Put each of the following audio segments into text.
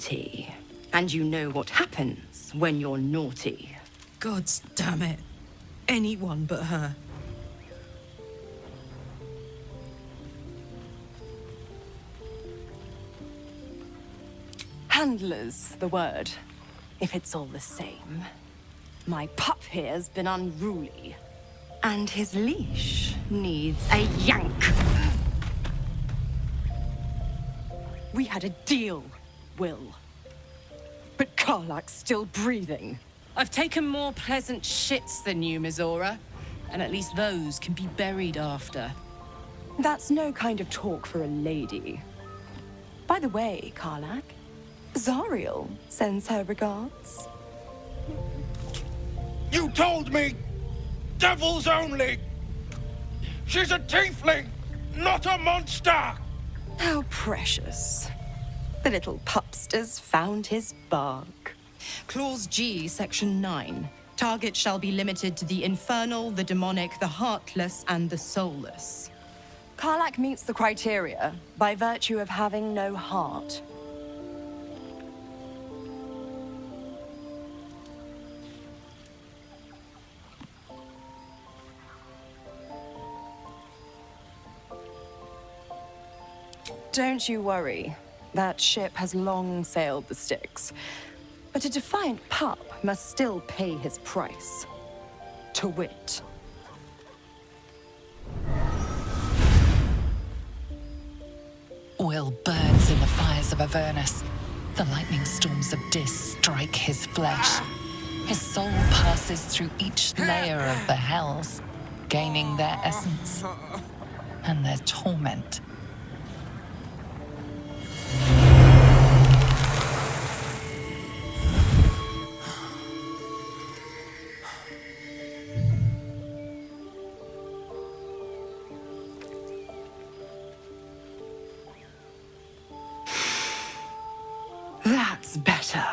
naughty. And you know what happens when you're naughty. Gods damn it. Anyone but her. Handler's the word, if it's all the same. My pup here's been unruly, and his leash needs a yank. We had a deal, Will. But Karlak's still breathing. I've taken more pleasant shits than you, Mizora. And at least those can be buried after. That's no kind of talk for a lady. By the way, Karlak, Zariel sends her regards. You told me! Devils only! She's a tiefling, not a monster! How precious. The little pupster's found his bark. Clause G, Section 9. Target shall be limited to the infernal, the demonic, the heartless, and the soulless. Karlak meets the criteria by virtue of having no heart. Don't you worry. That ship has long sailed the Styx. But a defiant pup must still pay his price. To wit. Will burns in the fires of Avernus. The lightning storms of Dis strike his flesh. His soul passes through each layer of the hells, gaining their essence and their torment. That's better.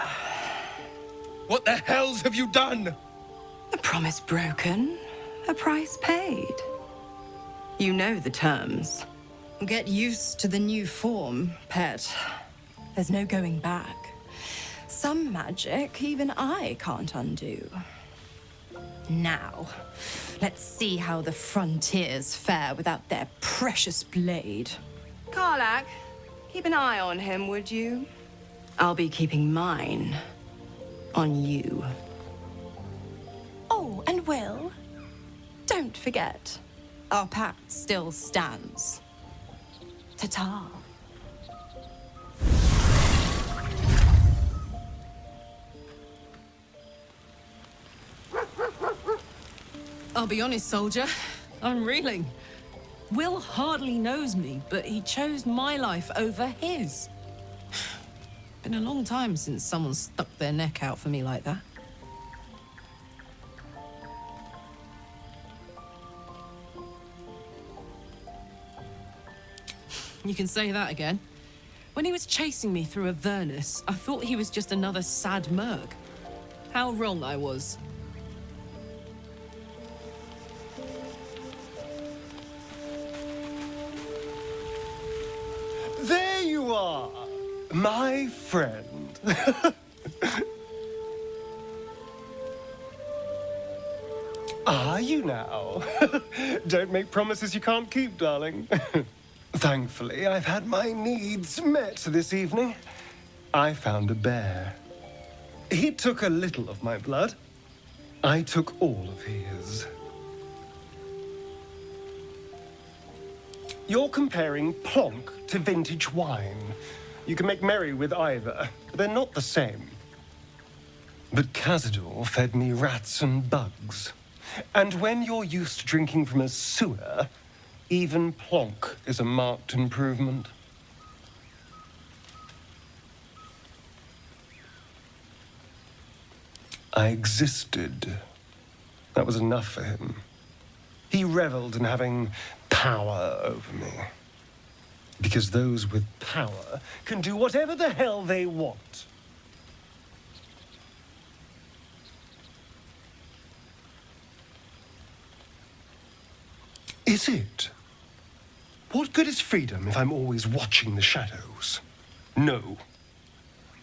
What the hells have you done? A promise broken, a price paid. You know the terms. Get used to the new form, pet. There's no going back. Some magic even I can't undo. Now, let's see how the frontiers fare without their precious blade. Karlak, keep an eye on him, would you? I'll be keeping mine on you. Oh, and Will, don't forget, our pact still stands. Ta-ta. I'll be honest, soldier. I'm reeling. Will hardly knows me, but he chose my life over his. Been a long time since someone stuck their neck out for me like that. You can say that again. When he was chasing me through Avernus, I thought he was just another sad merc. How wrong I was. There you are, my friend. Are you now? Don't make promises you can't keep, darling. Thankfully, I've had my needs met this evening. I found a bear. He took a little of my blood. I took all of his. You're comparing plonk to vintage wine. You can make merry with either, but they're not the same. But Cazador fed me rats and bugs. And when you're used to drinking from a sewer, even plonk is a marked improvement. I existed. That was enough for him. He reveled in having power over me. Because those with power can do whatever the hell they want. Is it? What good is freedom if I'm always watching the shadows? No.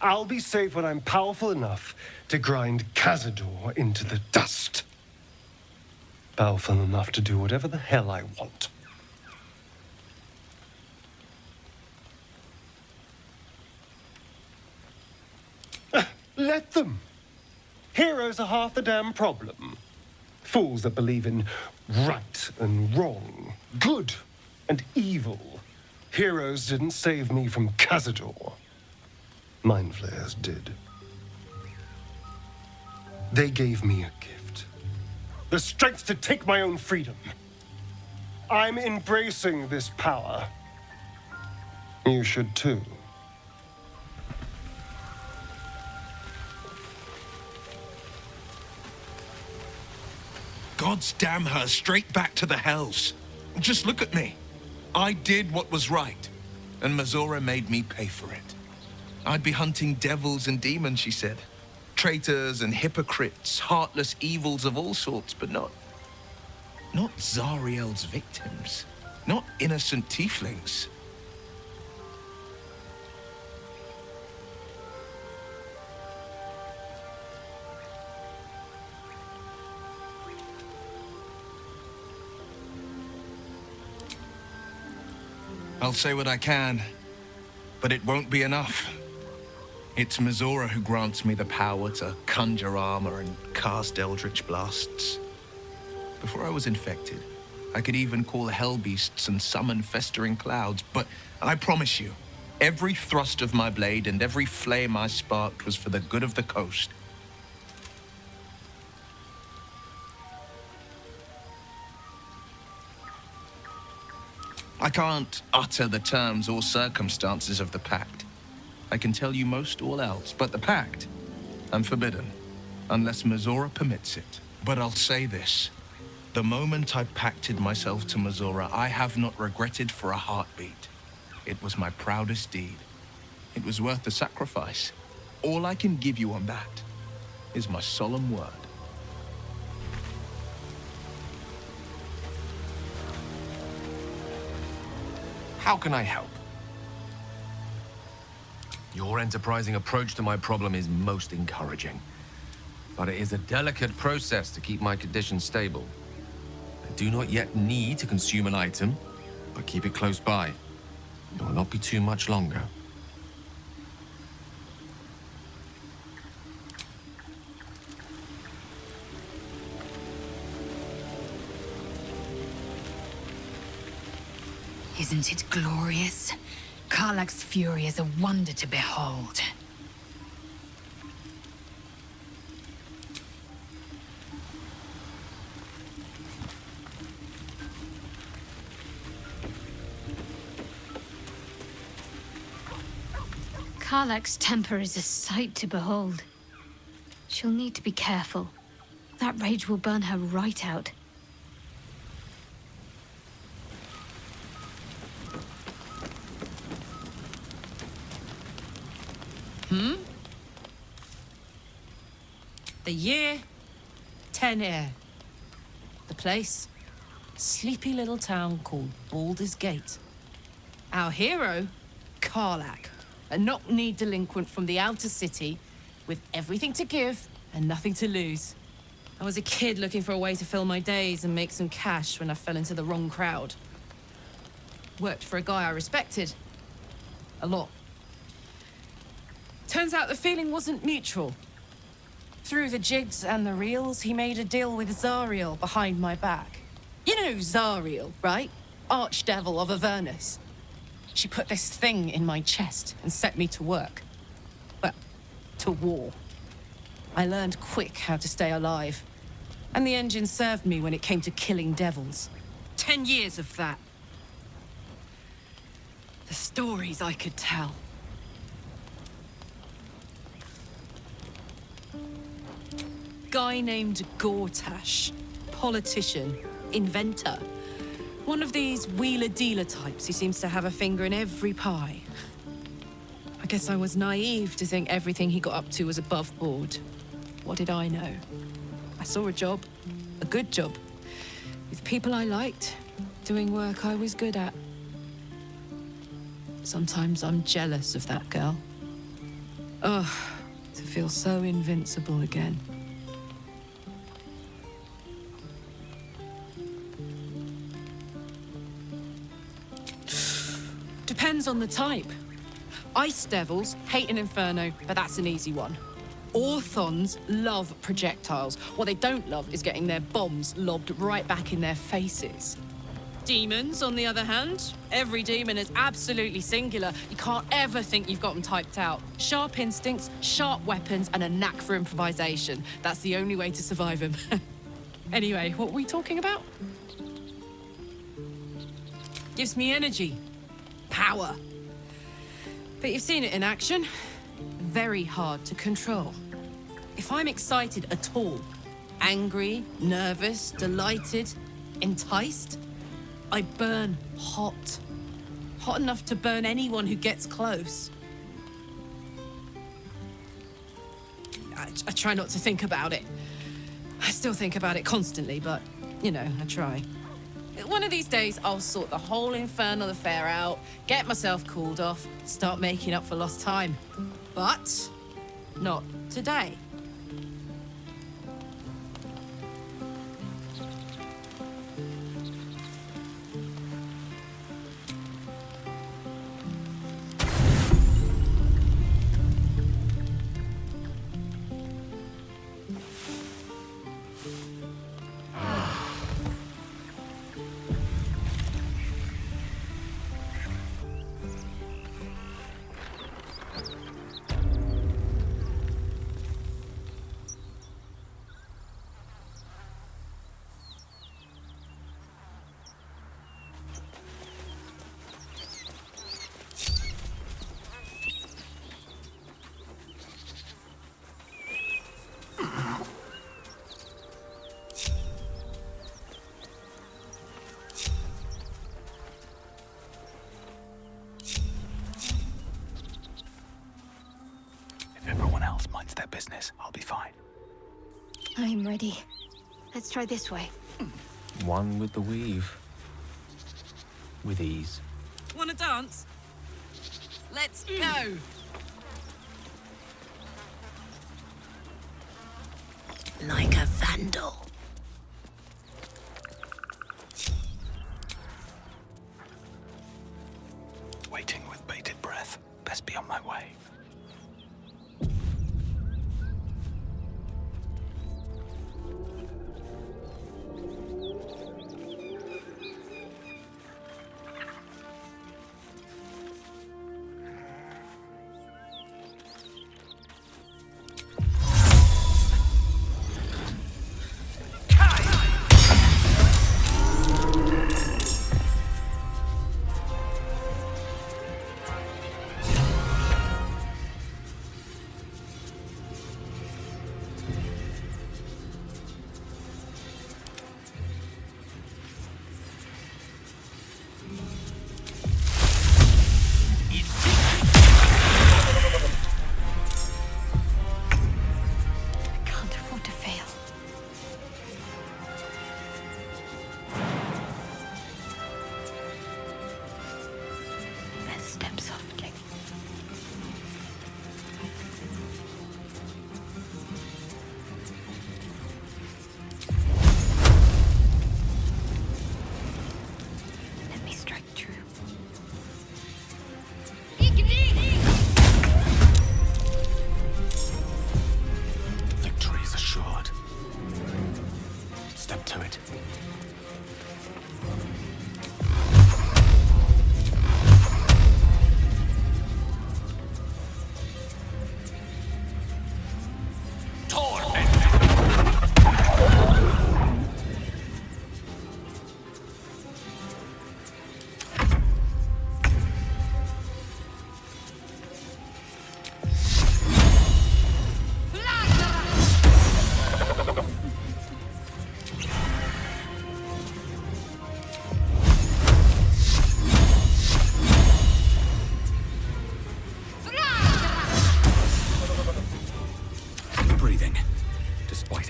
I'll be safe when I'm powerful enough to grind Cazador into the dust. Powerful enough to do whatever the hell I want. Let them. Heroes are half the damn problem. Fools that believe in right and wrong, good and evil. Heroes didn't save me from Cazador. Mind flayers did. They gave me a gift. The strength to take my own freedom. I'm embracing this power. You should too. Gods damn her, straight back to the hells. Just look at me. I did what was right, and Mazora made me pay for it. I'd be hunting devils and demons, she said. Traitors and hypocrites, heartless evils of all sorts, but not Zariel's victims. Not innocent tieflings. I'll say what I can, but it won't be enough. It's Mazora who grants me the power to conjure armor and cast eldritch blasts. Before I was infected, I could even call hell beasts and summon festering clouds, but I promise you, every thrust of my blade and every flame I sparked was for the good of the coast. I can't utter the terms or circumstances of the pact. I can tell you most all else, but the pact, I'm forbidden, unless Mazora permits it. But I'll say this. The moment I pacted myself to Mazora, I have not regretted for a heartbeat. It was my proudest deed. It was worth the sacrifice. All I can give you on that is my solemn word. How can I help? Your enterprising approach to my problem is most encouraging. But it is a delicate process to keep my condition stable. I do not yet need to consume an item, but keep it close by. It will not be too much longer. Isn't it glorious? Karlach's fury is a wonder to behold. Karlach's temper is a sight to behold. She'll need to be careful. That rage will burn her right out. The year, 10 Air. The place, a sleepy little town called Baldur's Gate. Our hero, Karlach, a knock-kneed delinquent from the outer city with everything to give and nothing to lose. I was a kid looking for a way to fill my days and make some cash when I fell into the wrong crowd. Worked for a guy I respected. A lot. Turns out the feeling wasn't mutual. Through the jigs and the reels, he made a deal with Zariel behind my back. You know Zariel, right? Archdevil of Avernus. She put this thing in my chest and set me to work. Well, to war. I learned quick how to stay alive. And the engine served me when it came to killing devils. 10 years of that. The stories I could tell. Guy named Gortash. Politician. Inventor. One of these wheeler-dealer types who seems to have a finger in every pie. I guess I was naive to think everything he got up to was above board. What did I know? I saw a job. A good job. With people I liked. Doing work I was good at. Sometimes I'm jealous of that girl. Ugh, to feel so invincible again. Depends on the type. Ice devils hate an inferno, but that's an easy one. Orthons love projectiles. What they don't love is getting their bombs lobbed right back in their faces. Demons, on the other hand, every demon is absolutely singular. You can't ever think you've got them typed out. Sharp instincts, sharp weapons, and a knack for improvisation. That's the only way to survive them. Anyway, what were we talking about? Gives me energy. Power. But you've seen it in action. Very hard to control. If I'm excited at all, angry, nervous, delighted, enticed, I burn hot. Hot enough to burn anyone who gets close. I try not to think about it. I still think about it constantly, but, you know, I try. One of these days, I'll sort the whole infernal affair out, get myself cooled off, start making up for lost time. But not today. Minds their business, I'll be fine. I'm ready. Let's try this way. One with the weave. With ease. Wanna dance? Let's go! Like a vandal. Waiting with bated breath. Best be on my way.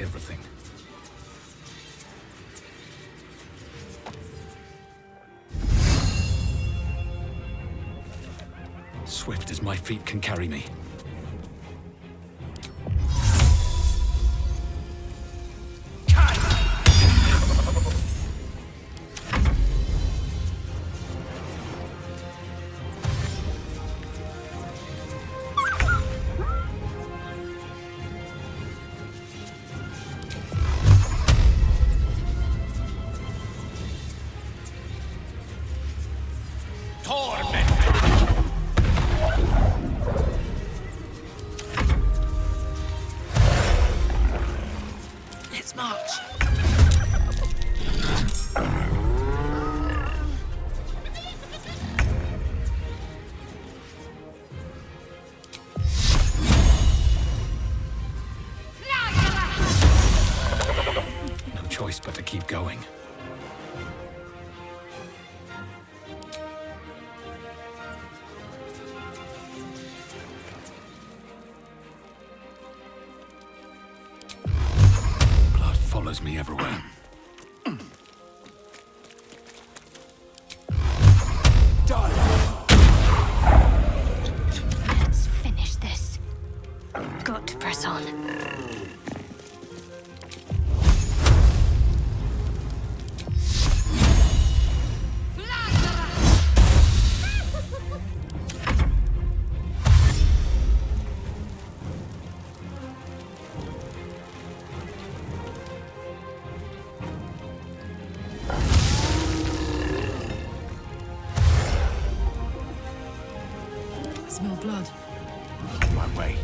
Everything. Swift as my feet can carry me. Smarch! No choice but to keep going. Blood follows me everywhere. Let's finish this. Got to press on. I smell blood. My way.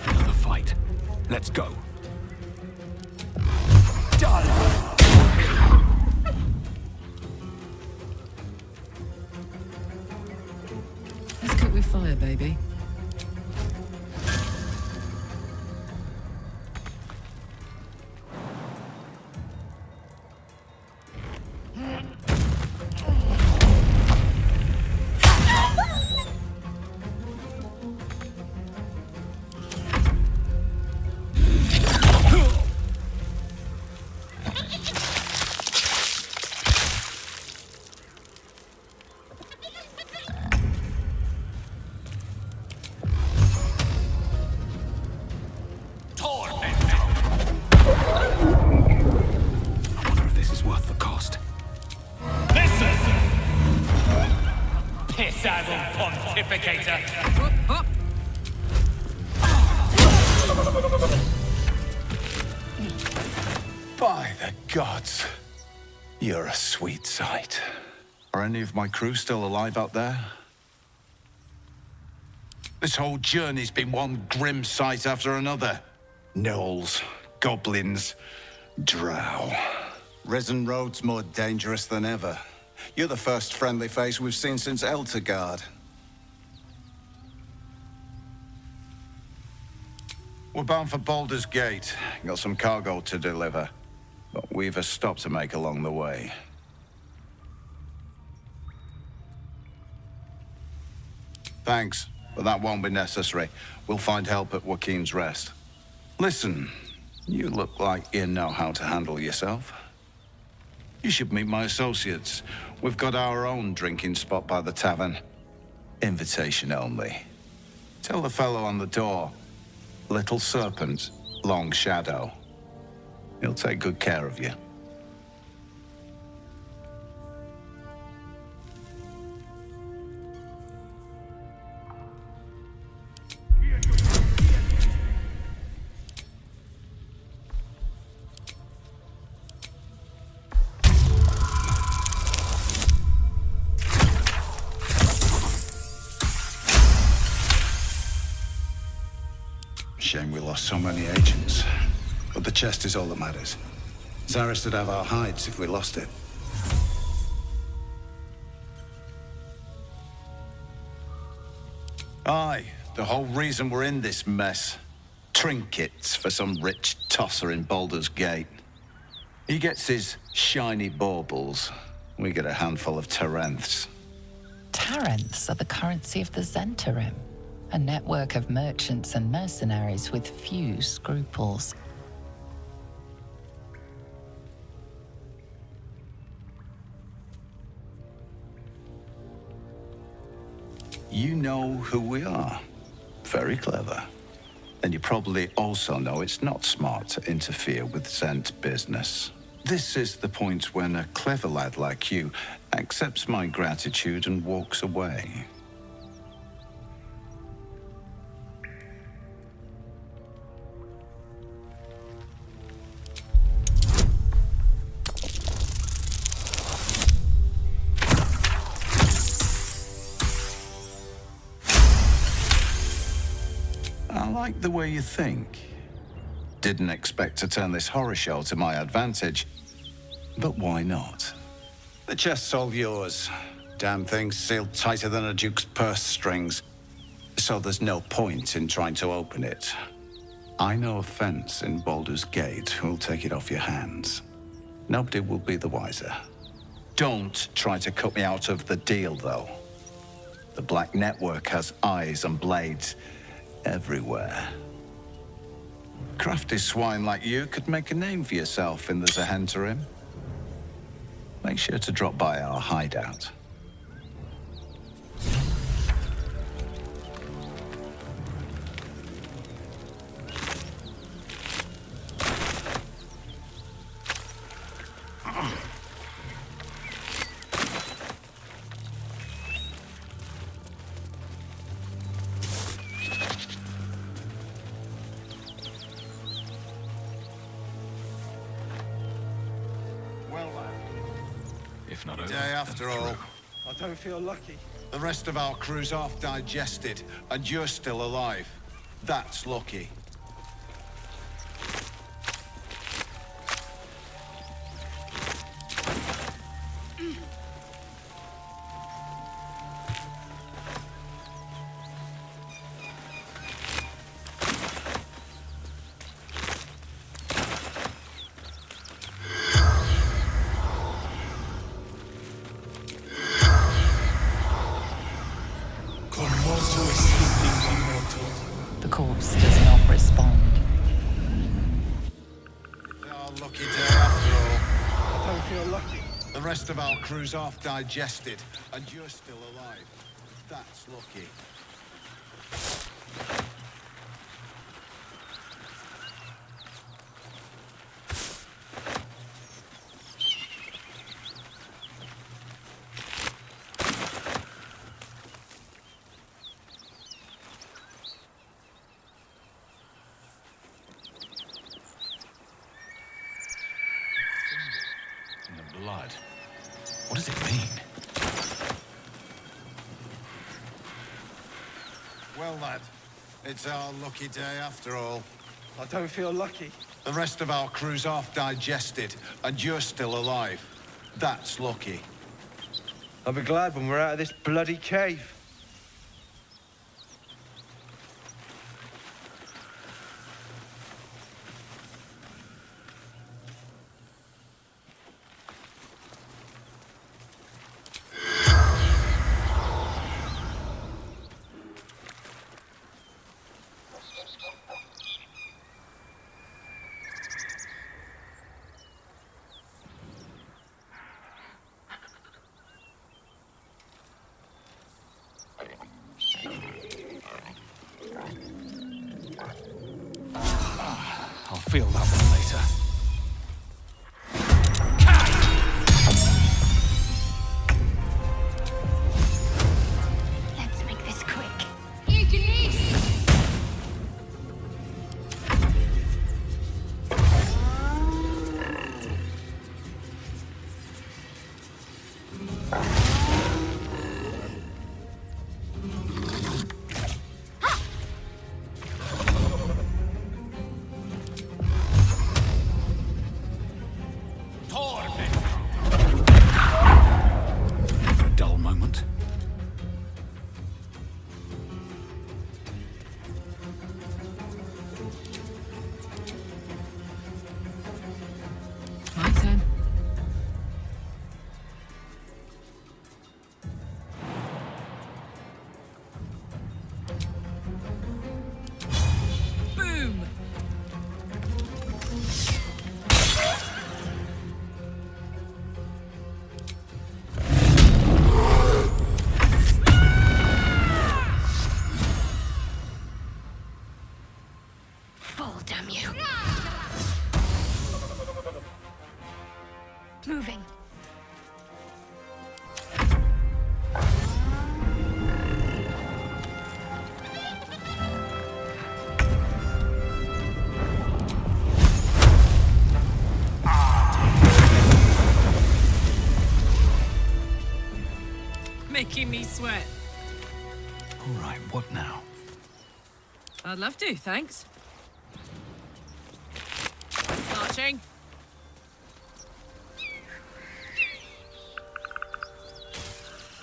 Another fight. Let's go. Let's cook with fire, baby. I wonder if this is worth the cost. Piss-addled pontificator! By the gods, you're a sweet sight. Are any of my crew still alive out there? This whole journey's been one grim sight after another. Gnolls, goblins, drow. Risen Road's more dangerous than ever. You're the first friendly face we've seen since Eltergard. We're bound for Baldur's Gate. Got some cargo to deliver. But we've a stop to make along the way. Thanks, but that won't be necessary. We'll find help at Joaquin's Rest. Listen, you look like you know how to handle yourself. You should meet my associates. We've got our own drinking spot by the tavern. Invitation only. Tell the fellow on the door. Little Serpent, Long Shadow. He'll take good care of you. Shame we lost so many agents. But the chest is all that matters. Zaris would have our hides if we lost it. Aye, the whole reason we're in this mess. Trinkets for some rich tosser in Baldur's Gate. He gets his shiny baubles. We get a handful of Tarenths. Tarenths are the currency of the Zentarim, a network of merchants and mercenaries with few scruples. You know who we are. Very clever. And you probably also know it's not smart to interfere with Zent business. This is the point when a clever lad like you accepts my gratitude and walks away. I like the way you think. Didn't expect to turn this horror show to my advantage, but why not? The chest's all yours. Damn thing's sealed tighter than a duke's purse strings, so there's no point in trying to open it. I know a fence in Baldur's Gate who'll take it off your hands. Nobody will be the wiser. Don't try to cut me out of the deal, though. The Black Network has eyes and blades everywhere. Crafty swine like you could make a name for yourself in the Zahenterim. Make sure to drop by our hideout. If not over, Day after all. I don't feel lucky. The rest of our crew's half digested, and you're still alive. That's lucky. The corpse does not respond. Our lucky day after all. I don't feel lucky. The rest of our crew's half digested, and you're still alive. That's lucky. In the blood. What does it mean? Well, lad, it's our lucky day after all. I don't feel lucky. The rest of our crew's half digested, and you're still alive. That's lucky. I'll be glad when we're out of this bloody cave. I'll feel that one later. Let's make this quick. making me sweat. All right, what now? I'd love to, thanks. Marching.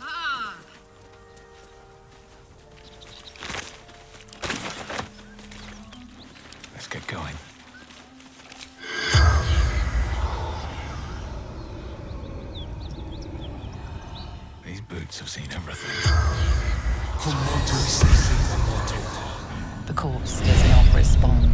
Ah. Let's get going. These boots have seen everything. The corpse does not respond.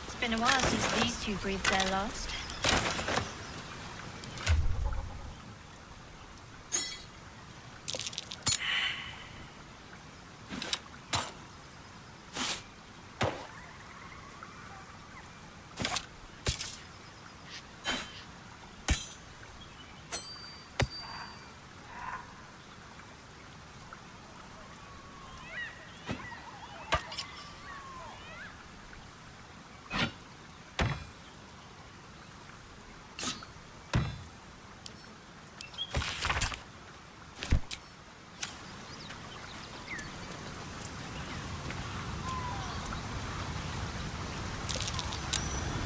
It's been a while since these two breathed their last.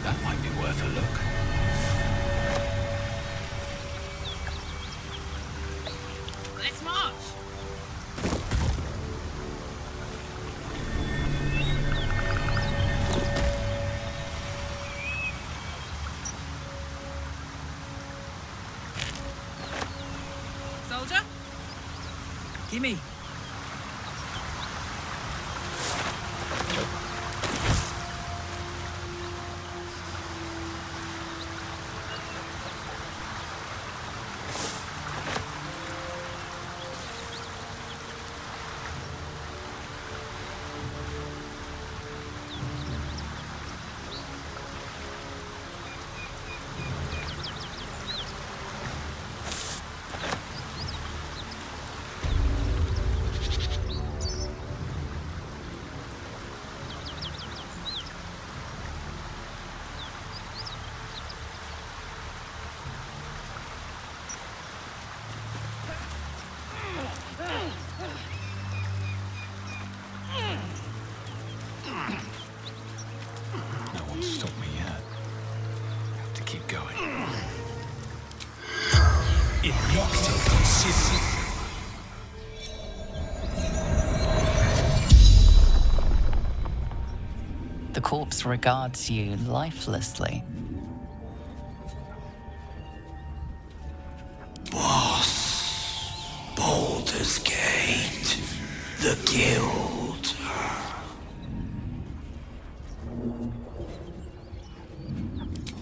That might be worth a look. Let's march. Soldier? Gimme. No one's stopped me yet. Have to keep going. The corpse regards you lifelessly. Boss, Baldur's Gate, the Guild.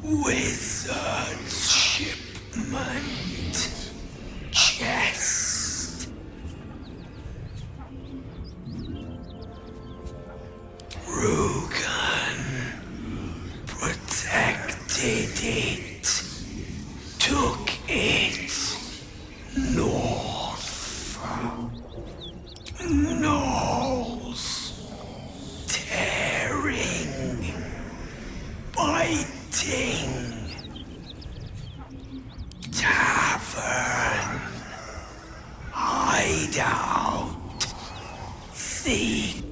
Wizard's shipment. Chest. Rugan protected it. Took it north. Gnolls. Tearing. Biting. Tavern. Hideout. Thief.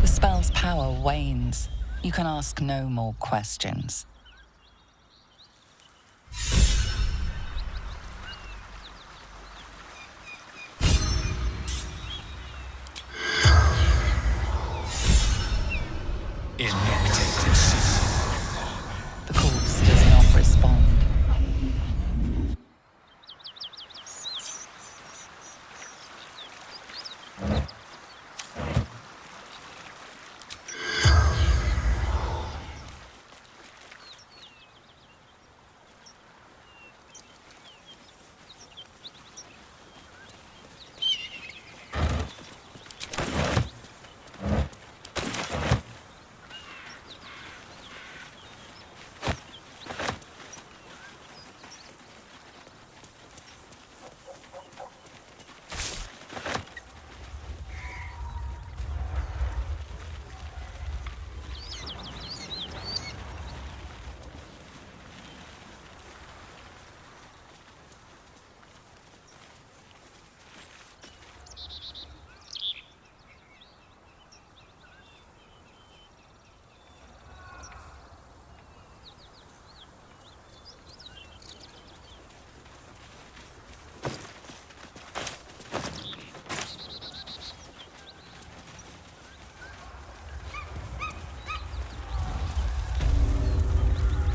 The spell's power wanes, You can ask no more questions. The corpse does not respond.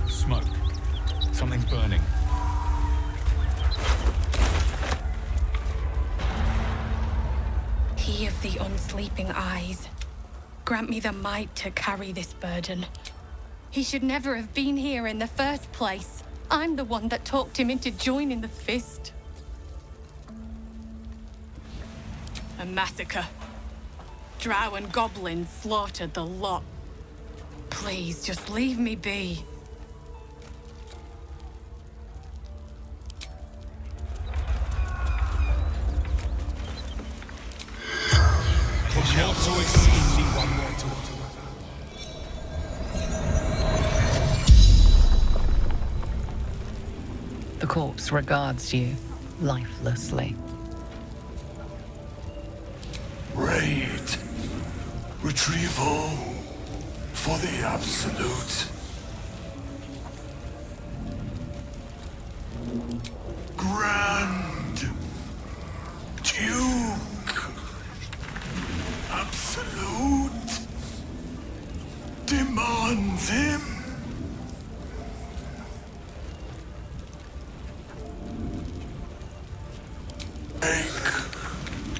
Smoke. Something's burning. He of the unsleeping eyes, grant me the might to carry this burden. He should never have been here in the first place. I'm the one that talked him into joining the Fist. A massacre. Drow and goblins slaughtered the lot. Please, just leave me be. The corpse regards you lifelessly. Raid. Retrieval. For the Absolute. Grand Duke. Absolute. Demands him. Take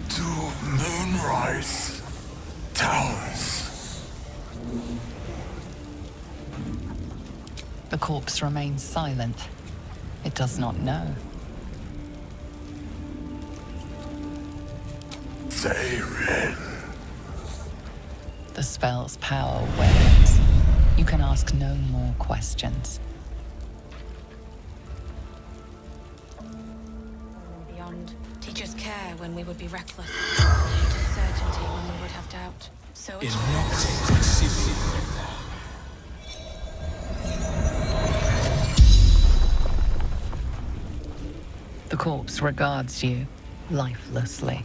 to Moonrise Towers. The corpse remains silent. It does not know. Zayrin. The spell's power wanes. You can ask no more questions. Beyond. Teachers care when we would be reckless. Teachers certainty when we would have doubt. So it's... The corpse regards you lifelessly.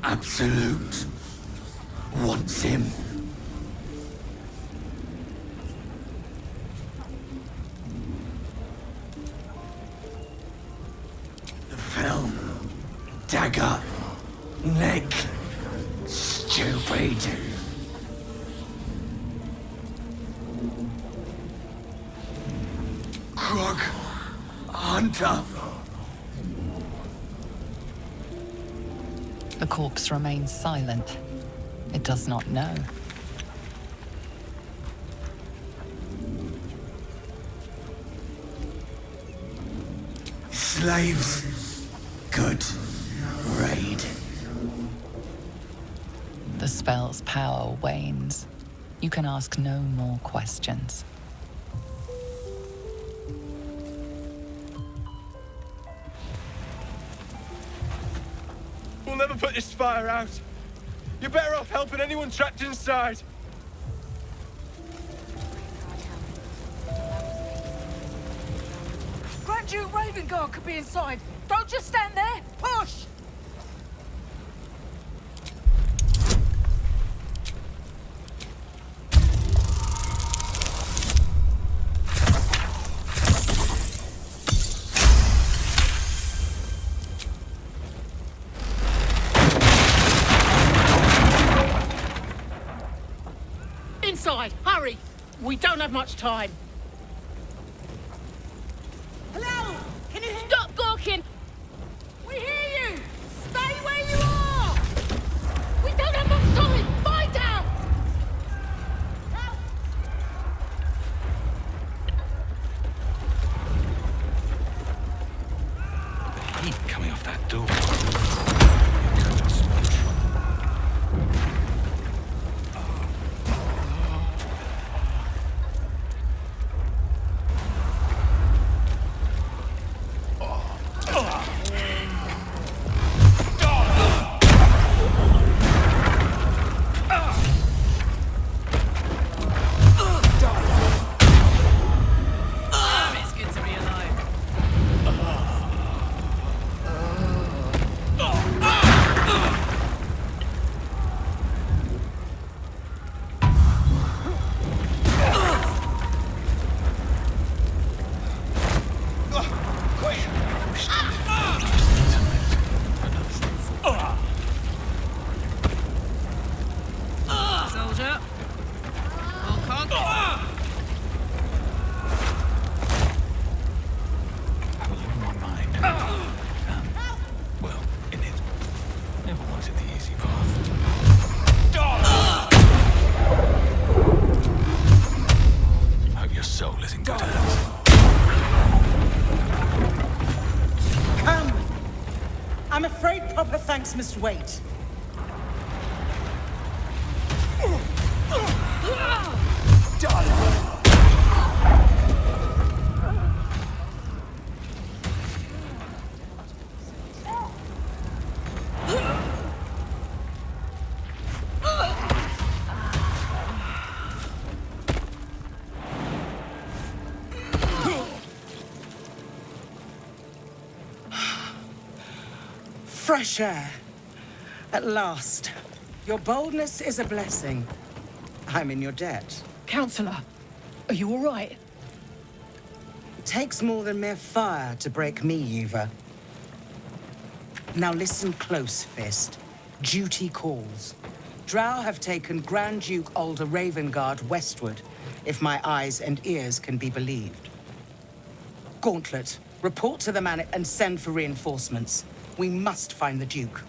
Absolute wants him. The fell dagger neck stupid. Krog hunter. The corpse remains silent. It does not know. Slaves. Good raid. The spell's power wanes. You can ask no more questions. We'll never put this fire out. You're better off helping anyone trapped inside. Grand Duke Ravengard could be inside. Don't just stand there. Push! hurry! We don't have much time. Hello? Can you stop gawking? We hear you! Stay where you are! We don't have much time! Find out! The heat coming off that door. It's good to be alive. Soldier. Walk on. Have a look in my mind. Well, in it. Never wanted the easy path. Hope your soul is in good hands. Come! I'm afraid proper thanks must wait. Fresh air. At last. Your boldness is a blessing. I'm in your debt. Counselor, are you all right? It takes more than mere fire to break me, Yuva. Now listen close, Fist. Duty calls. Drow have taken Grand Duke Alder Ravengard westward, if my eyes and ears can be believed. Gauntlet, report to the man and send for reinforcements. We must find the Duke.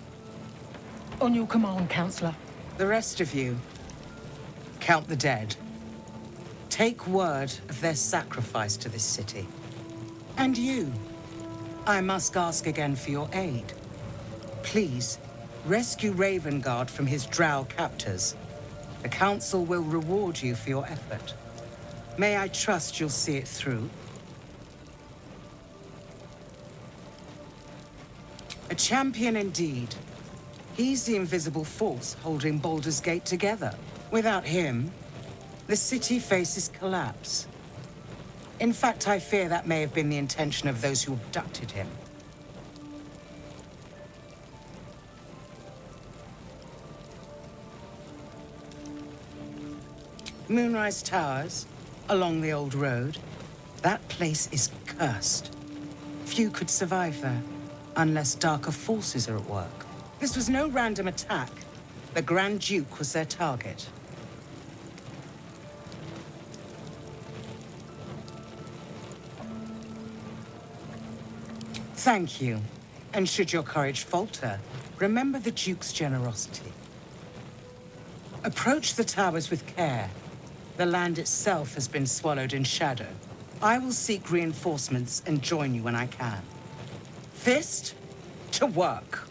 On your command, Counselor. The rest of you, count the dead. Take word of their sacrifice to this city. And you, I must ask again for your aid. Please, rescue Ravengard from his drow captors. The Council will reward you for your effort. May I trust you'll see it through? A champion indeed. He's the invisible force holding Baldur's Gate together. Without him, the city faces collapse. In fact, I fear that may have been the intention of those who abducted him. Moonrise Towers, along the old road. That place is cursed. Few could survive there, unless darker forces are at work. This was no random attack. The Grand Duke was their target. Thank you. And should your courage falter, remember the Duke's generosity. Approach the towers with care. The land itself has been swallowed in shadow. I will seek reinforcements and join you when I can. Fist, to work.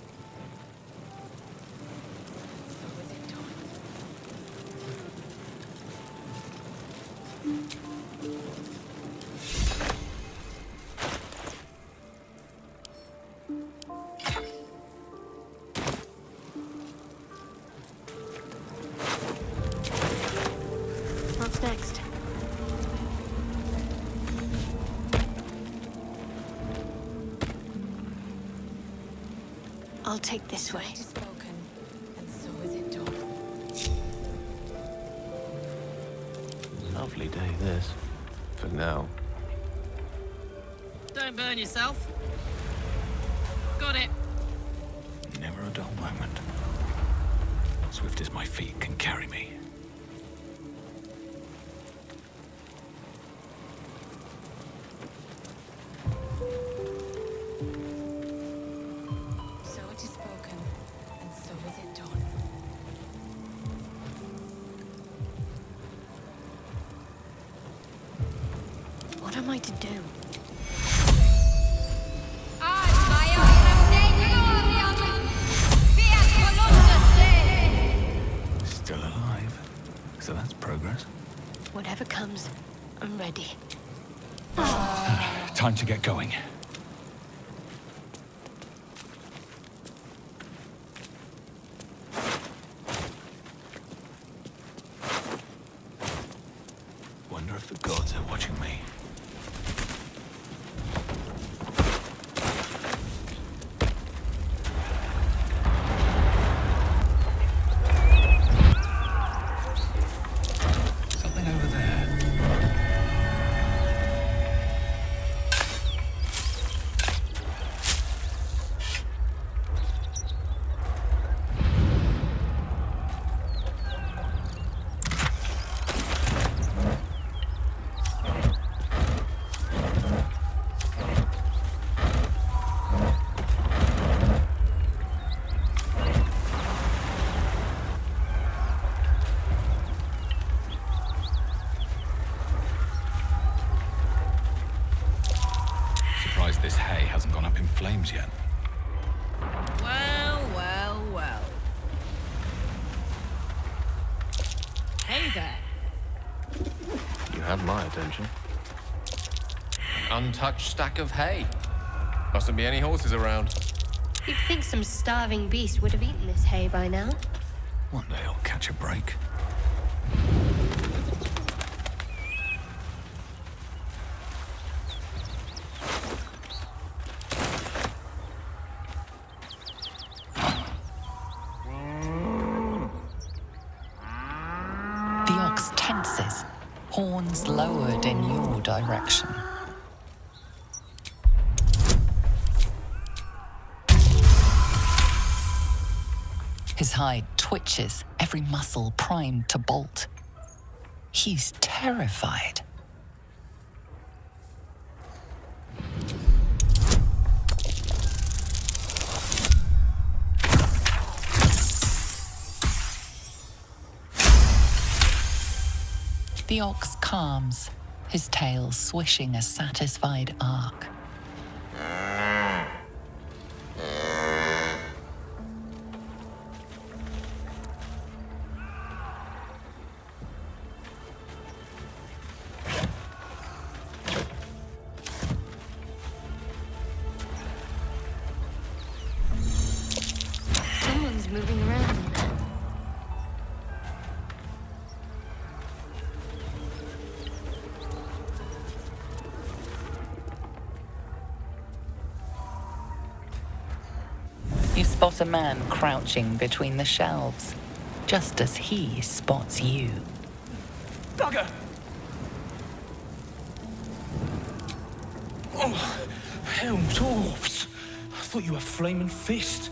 What's next? I'll take this way. Spoken, and so is it done. Lovely day, this. For now. Don't burn yourself. Got it. Never a dull moment. Swift as my feet can carry me. to do. Still alive. So that's progress. Whatever comes, I'm ready. Time to get going. Wonder if the gods are watching me. Something over there. Surprised this hay hasn't gone up in flames yet. Well, well, well. Hey there. You have my attention. An untouched stack of hay. Mustn't be any horses around. You'd think some starving beast would have eaten this hay by now. One day I'll catch a break. The ox tenses, horns lowered in your direction. His hide twitches, every muscle primed to bolt. He's terrified. The ox calms, his tail swishing a satisfied arc. Someone's moving around in there. You spot a man crouching between the shelves, just as he spots you. Bugger! Oh, hell, dwarves! I thought you were flaming fist.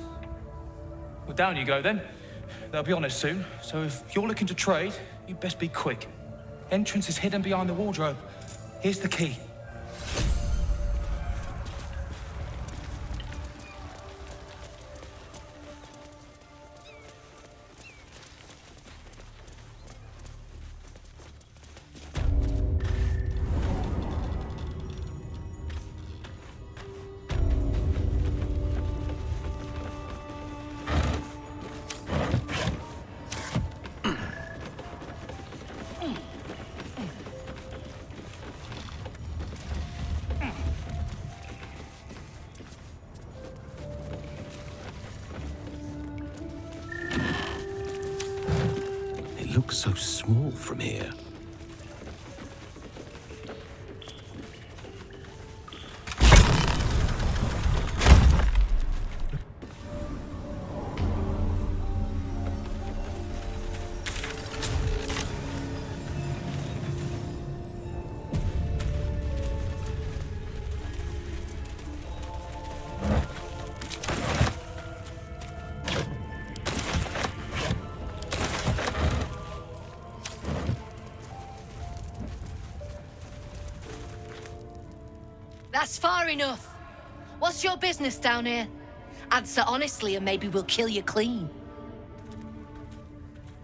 Well, down you go then. They'll be on us soon, so if you're looking to trade, you best be quick. Entrance is hidden behind the wardrobe. Here's the key. It looks so small from here. That's far enough. What's your business down here? Answer honestly and maybe we'll kill you clean.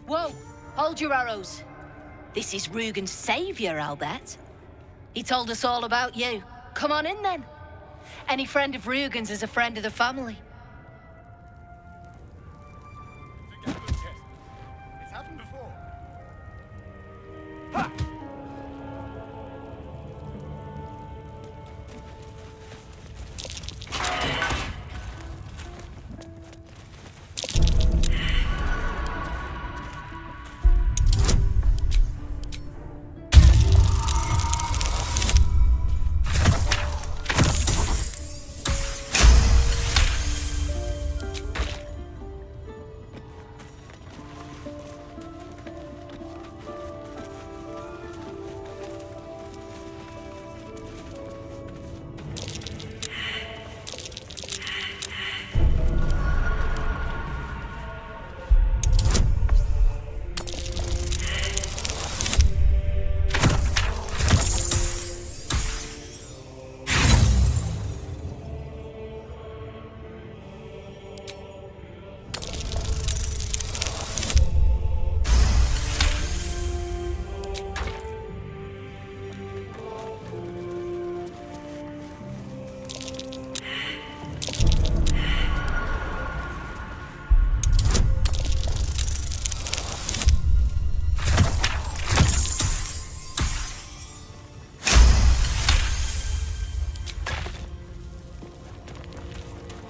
Whoa, hold your arrows. This is Rugen's savior, I'll bet. He told us all about you. Come on in then. Any friend of Rugen's is a friend of the family. It's happened before.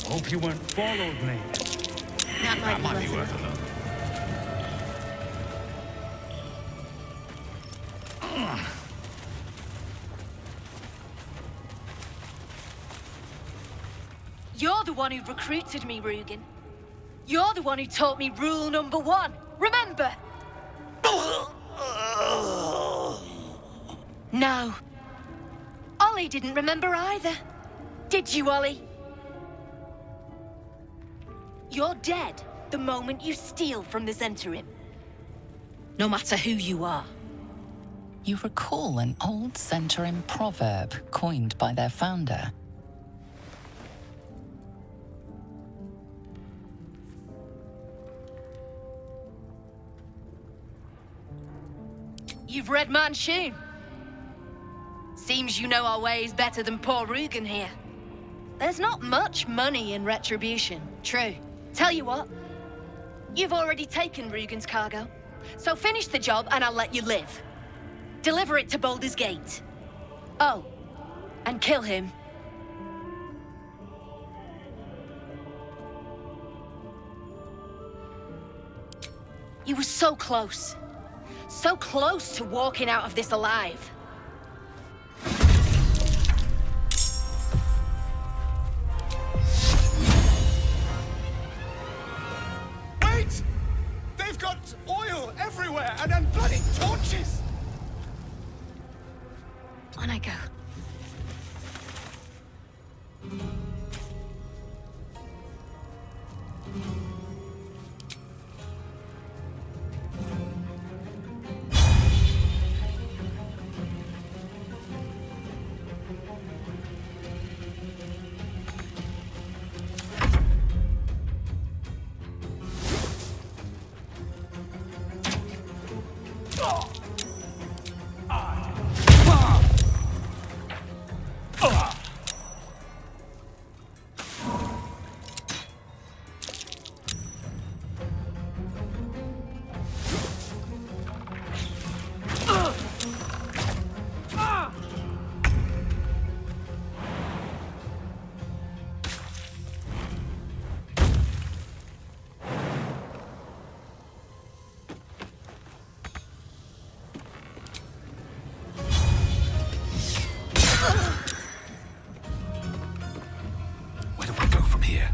Hope you weren't followed, mate. That might be worth a look. You're the one who recruited me, Rugen. You're the one who taught me rule number 1. Remember? No. Ollie didn't remember either. Did you, Ollie? You're dead the moment you steal from the Zhentarim. No matter who you are. You recall an old Zhentarim proverb coined by their founder. You've read Manchun. Seems you know our ways better than poor Rugen here. There's not much money in retribution, true. Tell you what, you've already taken Rugen's cargo, so finish the job and I'll let you live. Deliver it to Baldur's Gate. Oh, and kill him. You were so close. So close to walking out of this alive. Wait! They've got oil everywhere and then bloody torches! On I go. Where do I go from here?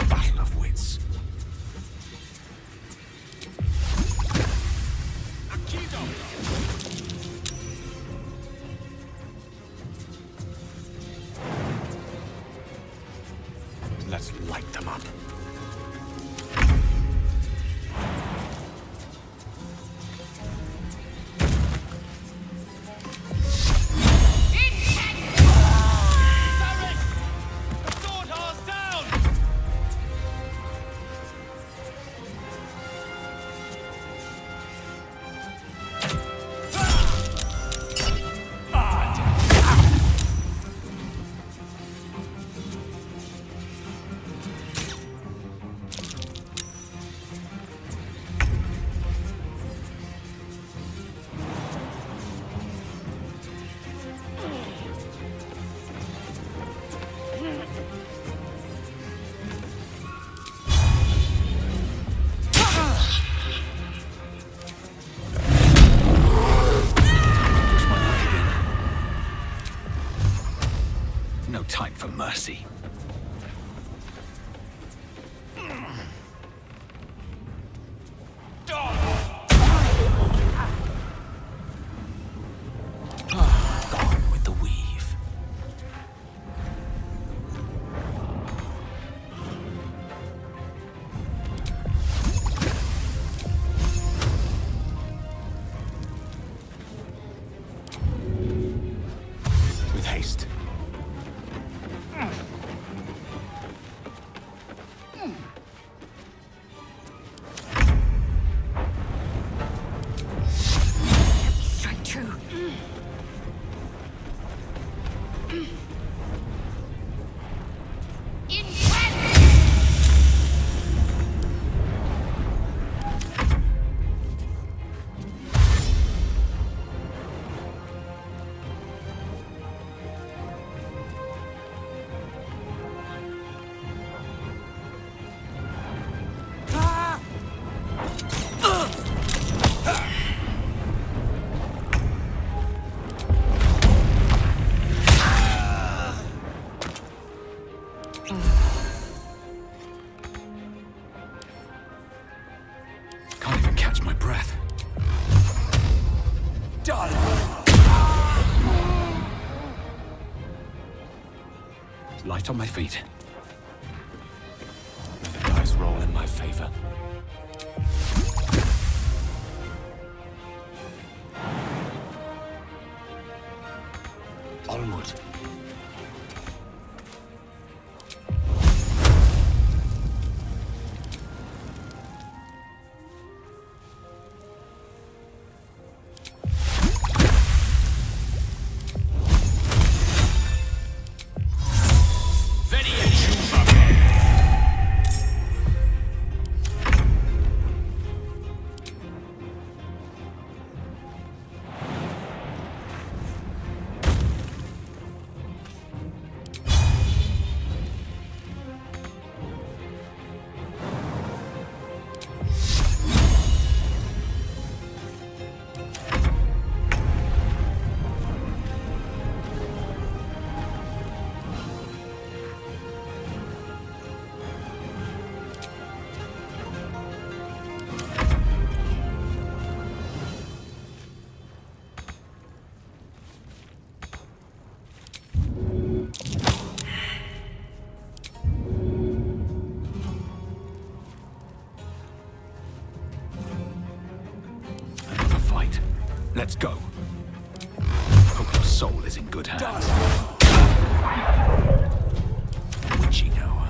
Battle of wits. Let's light them up. No time for mercy. Gone with the weave. With haste. Strike true. Can't even catch my breath. Done! Light on my feet. May the dice roll in my favor. Onward. Another fight. Let's go. Hope your soul is in good hands. Witching hour.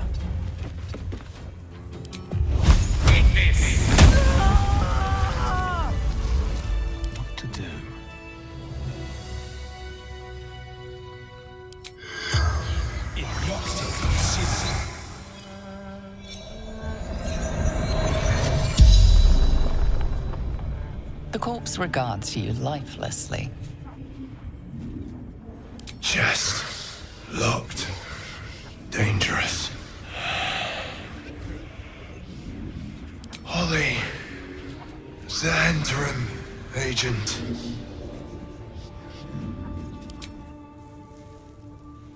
What to do? The corpse regards you lifelessly. Chest locked. Dangerous. Holly. Xantrum agent.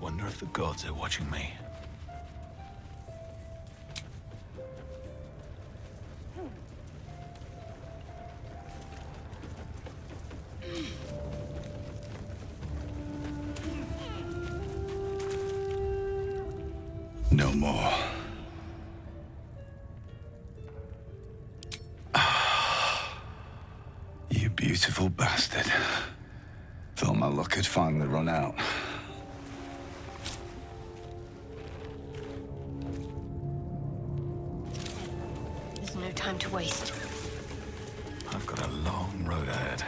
Wonder if the gods are watching me. No more. You beautiful bastard. Thought my luck had finally run out. There's no time to waste. I've got a long road ahead.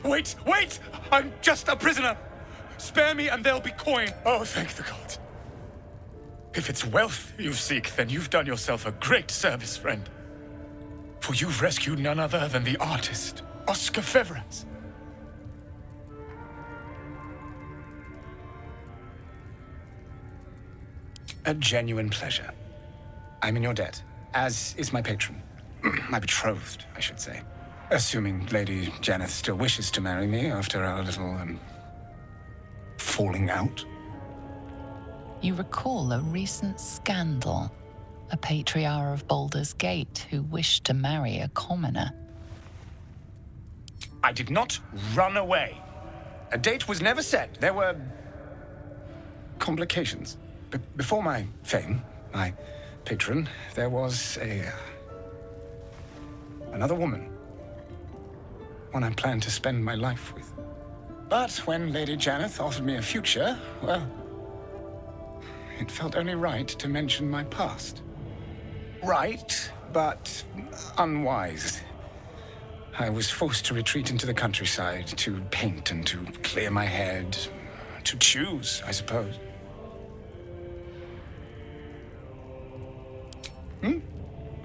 Wait, wait! I'm just a prisoner! Spare me and there'll be coin. Oh, thank the gods. If it's wealth you seek, then you've done yourself a great service, friend. For you've rescued none other than the artist, Oscar Feverens. A genuine pleasure. I'm in your debt, as is my patron. My betrothed, I should say. Assuming Lady Janeth still wishes to marry me after our little, falling out. You recall a recent scandal. A patriarch of Baldur's Gate who wished to marry a commoner. I did not run away. A date was never set. There were complications. Before my fame, my patron, there was another woman. One I planned to spend my life with. But when Lady Janeth offered me a future, well, it felt only right to mention my past. Right, but unwise. I was forced to retreat into the countryside, to paint and to clear my head, to choose, I suppose.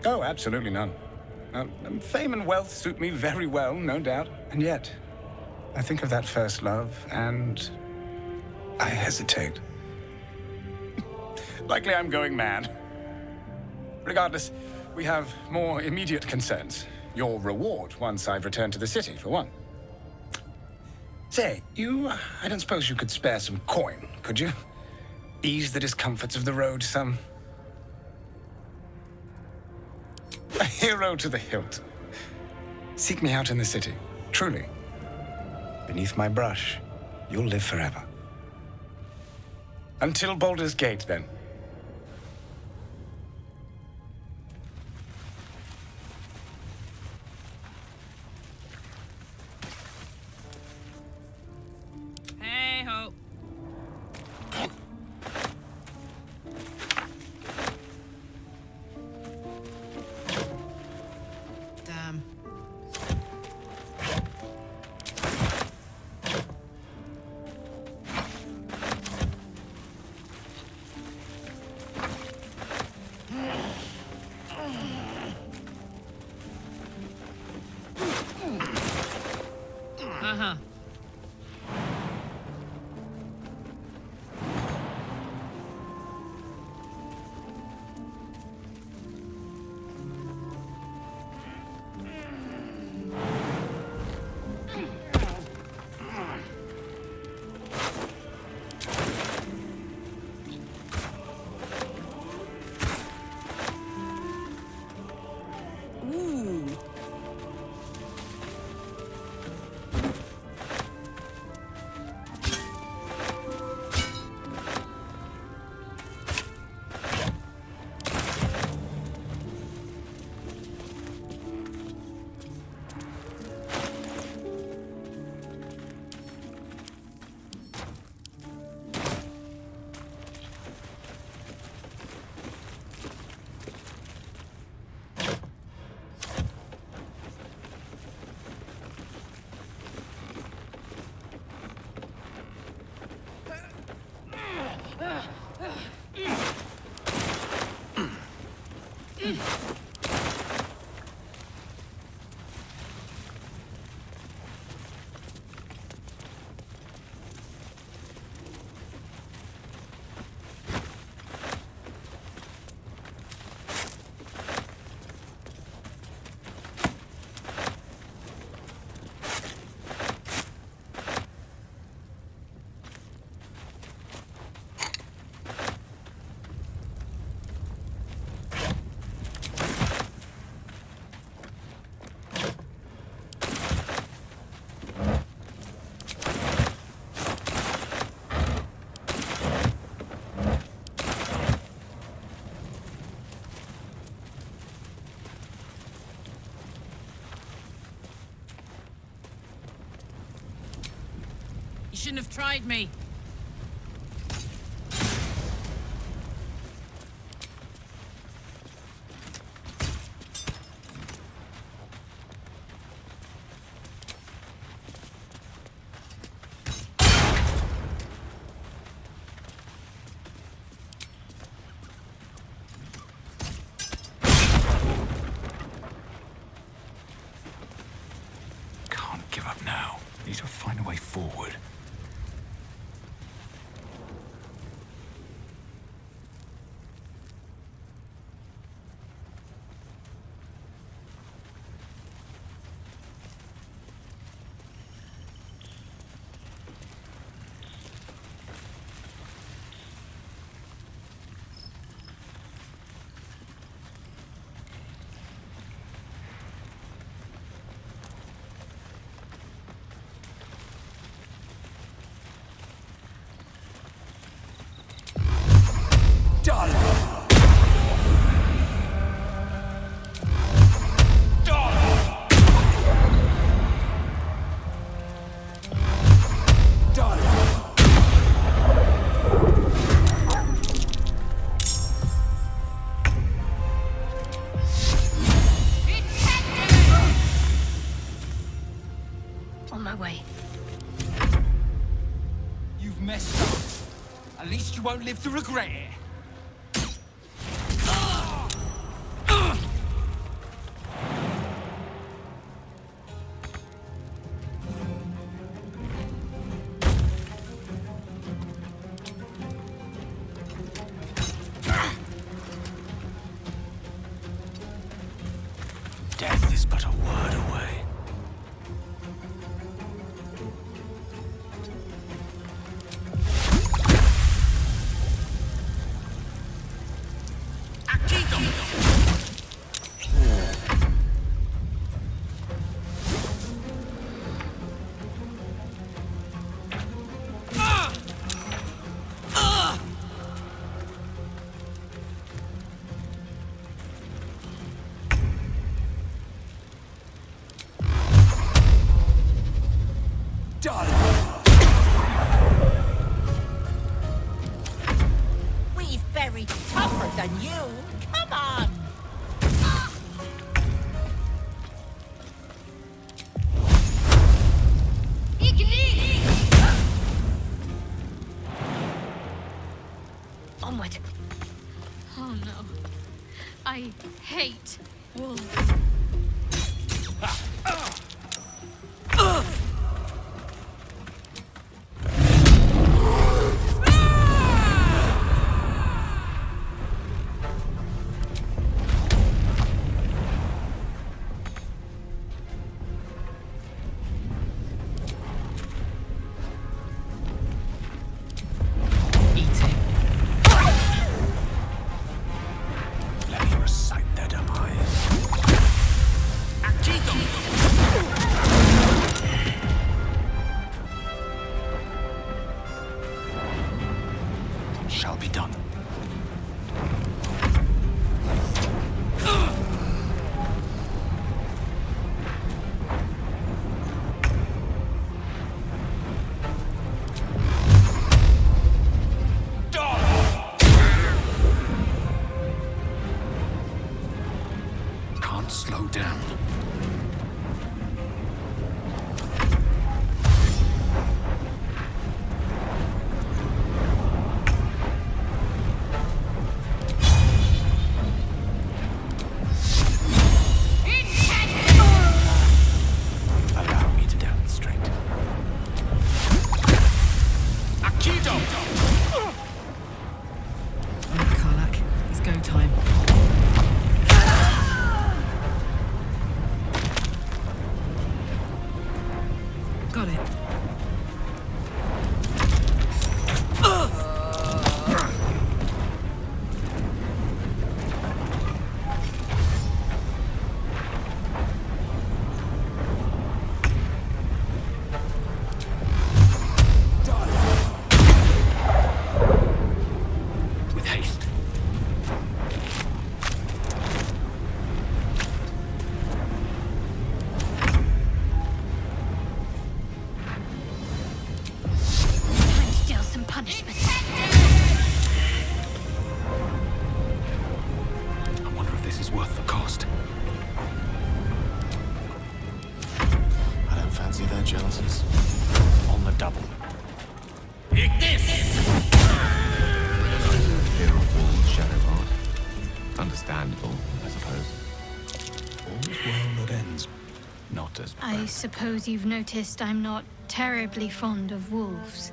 Oh, absolutely none. Fame and wealth suit me very well, no doubt. And yet, I think of that first love, and I hesitate. Likely I'm going mad. Regardless, we have more immediate concerns. Your reward once I've returned to the city, for one. Say, I don't suppose you could spare some coin, could you? Ease the discomforts of the road some. A hero to the hilt. Seek me out in the city, truly. Beneath my brush, you'll live forever. Until Baldur's Gate, then. Hey-ho. Damn. Uh-huh. Ooh. You shouldn't have tried me. Can't give up now. Need to find a way forward. You've messed up. At least you won't live to regret it. Death is but a word away. We've buried tougher than you. Come on. Onward. Oh no. I hate wolves. Let me recite their demise. Shall be done. Can't slow down. Allow me to demonstrate. Karlak, it's go time. Got it. With haste. Time to deal some punishment. I wonder if this is worth the cost. I don't fancy their jealousies. On the double. Fear of wolves, Shadowheart. Understandable, I suppose. All's well that ends. Not as I suppose you've noticed I'm not terribly fond of wolves.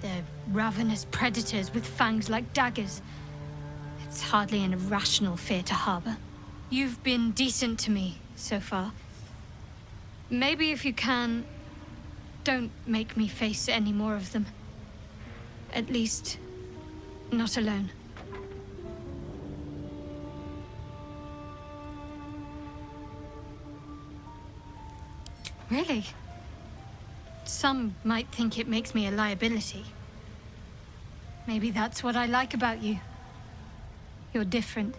They're ravenous predators with fangs like daggers. It's hardly an irrational fear to harbor. You've been decent to me so far. Maybe if you can, don't make me face any more of them. At least, not alone. Really? Some might think it makes me a liability. Maybe that's what I like about you. You're different.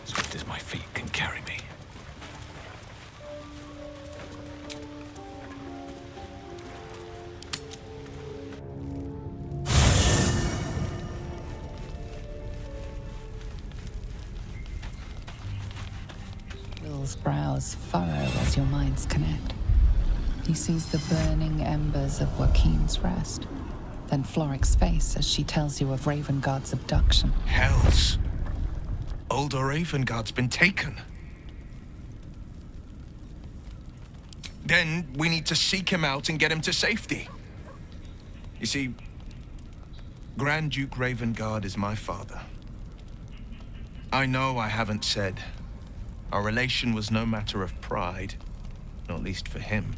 Swift as my feet can carry me. Castle's brows furrow as your minds connect. He sees the burning embers of Joaquin's Rest, then Floric's face as she tells you of Ravengard's abduction. Hells! Older Ravengard's been taken. Then we need to seek him out and get him to safety. You see, Grand Duke Ravengard is my father. I know I haven't said. Our relation was no matter of pride, not least for him.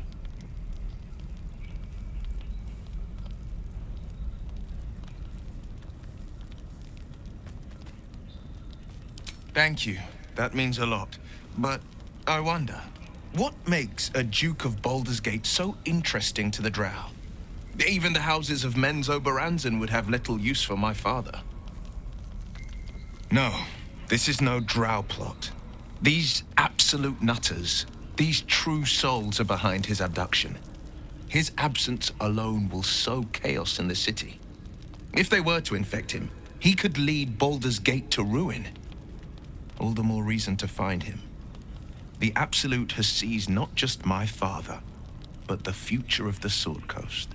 Thank you. That means a lot. But I wonder, what makes a Duke of Baldur's Gate so interesting to the Drow? Even the houses of Menzo Baranzan would have little use for my father. No, this is no Drow plot. These absolute nutters, these true souls are behind his abduction. His absence alone will sow chaos in the city. If they were to infect him, he could lead Baldur's Gate to ruin. All the more reason to find him. The Absolute has seized not just my father, but the future of the Sword Coast.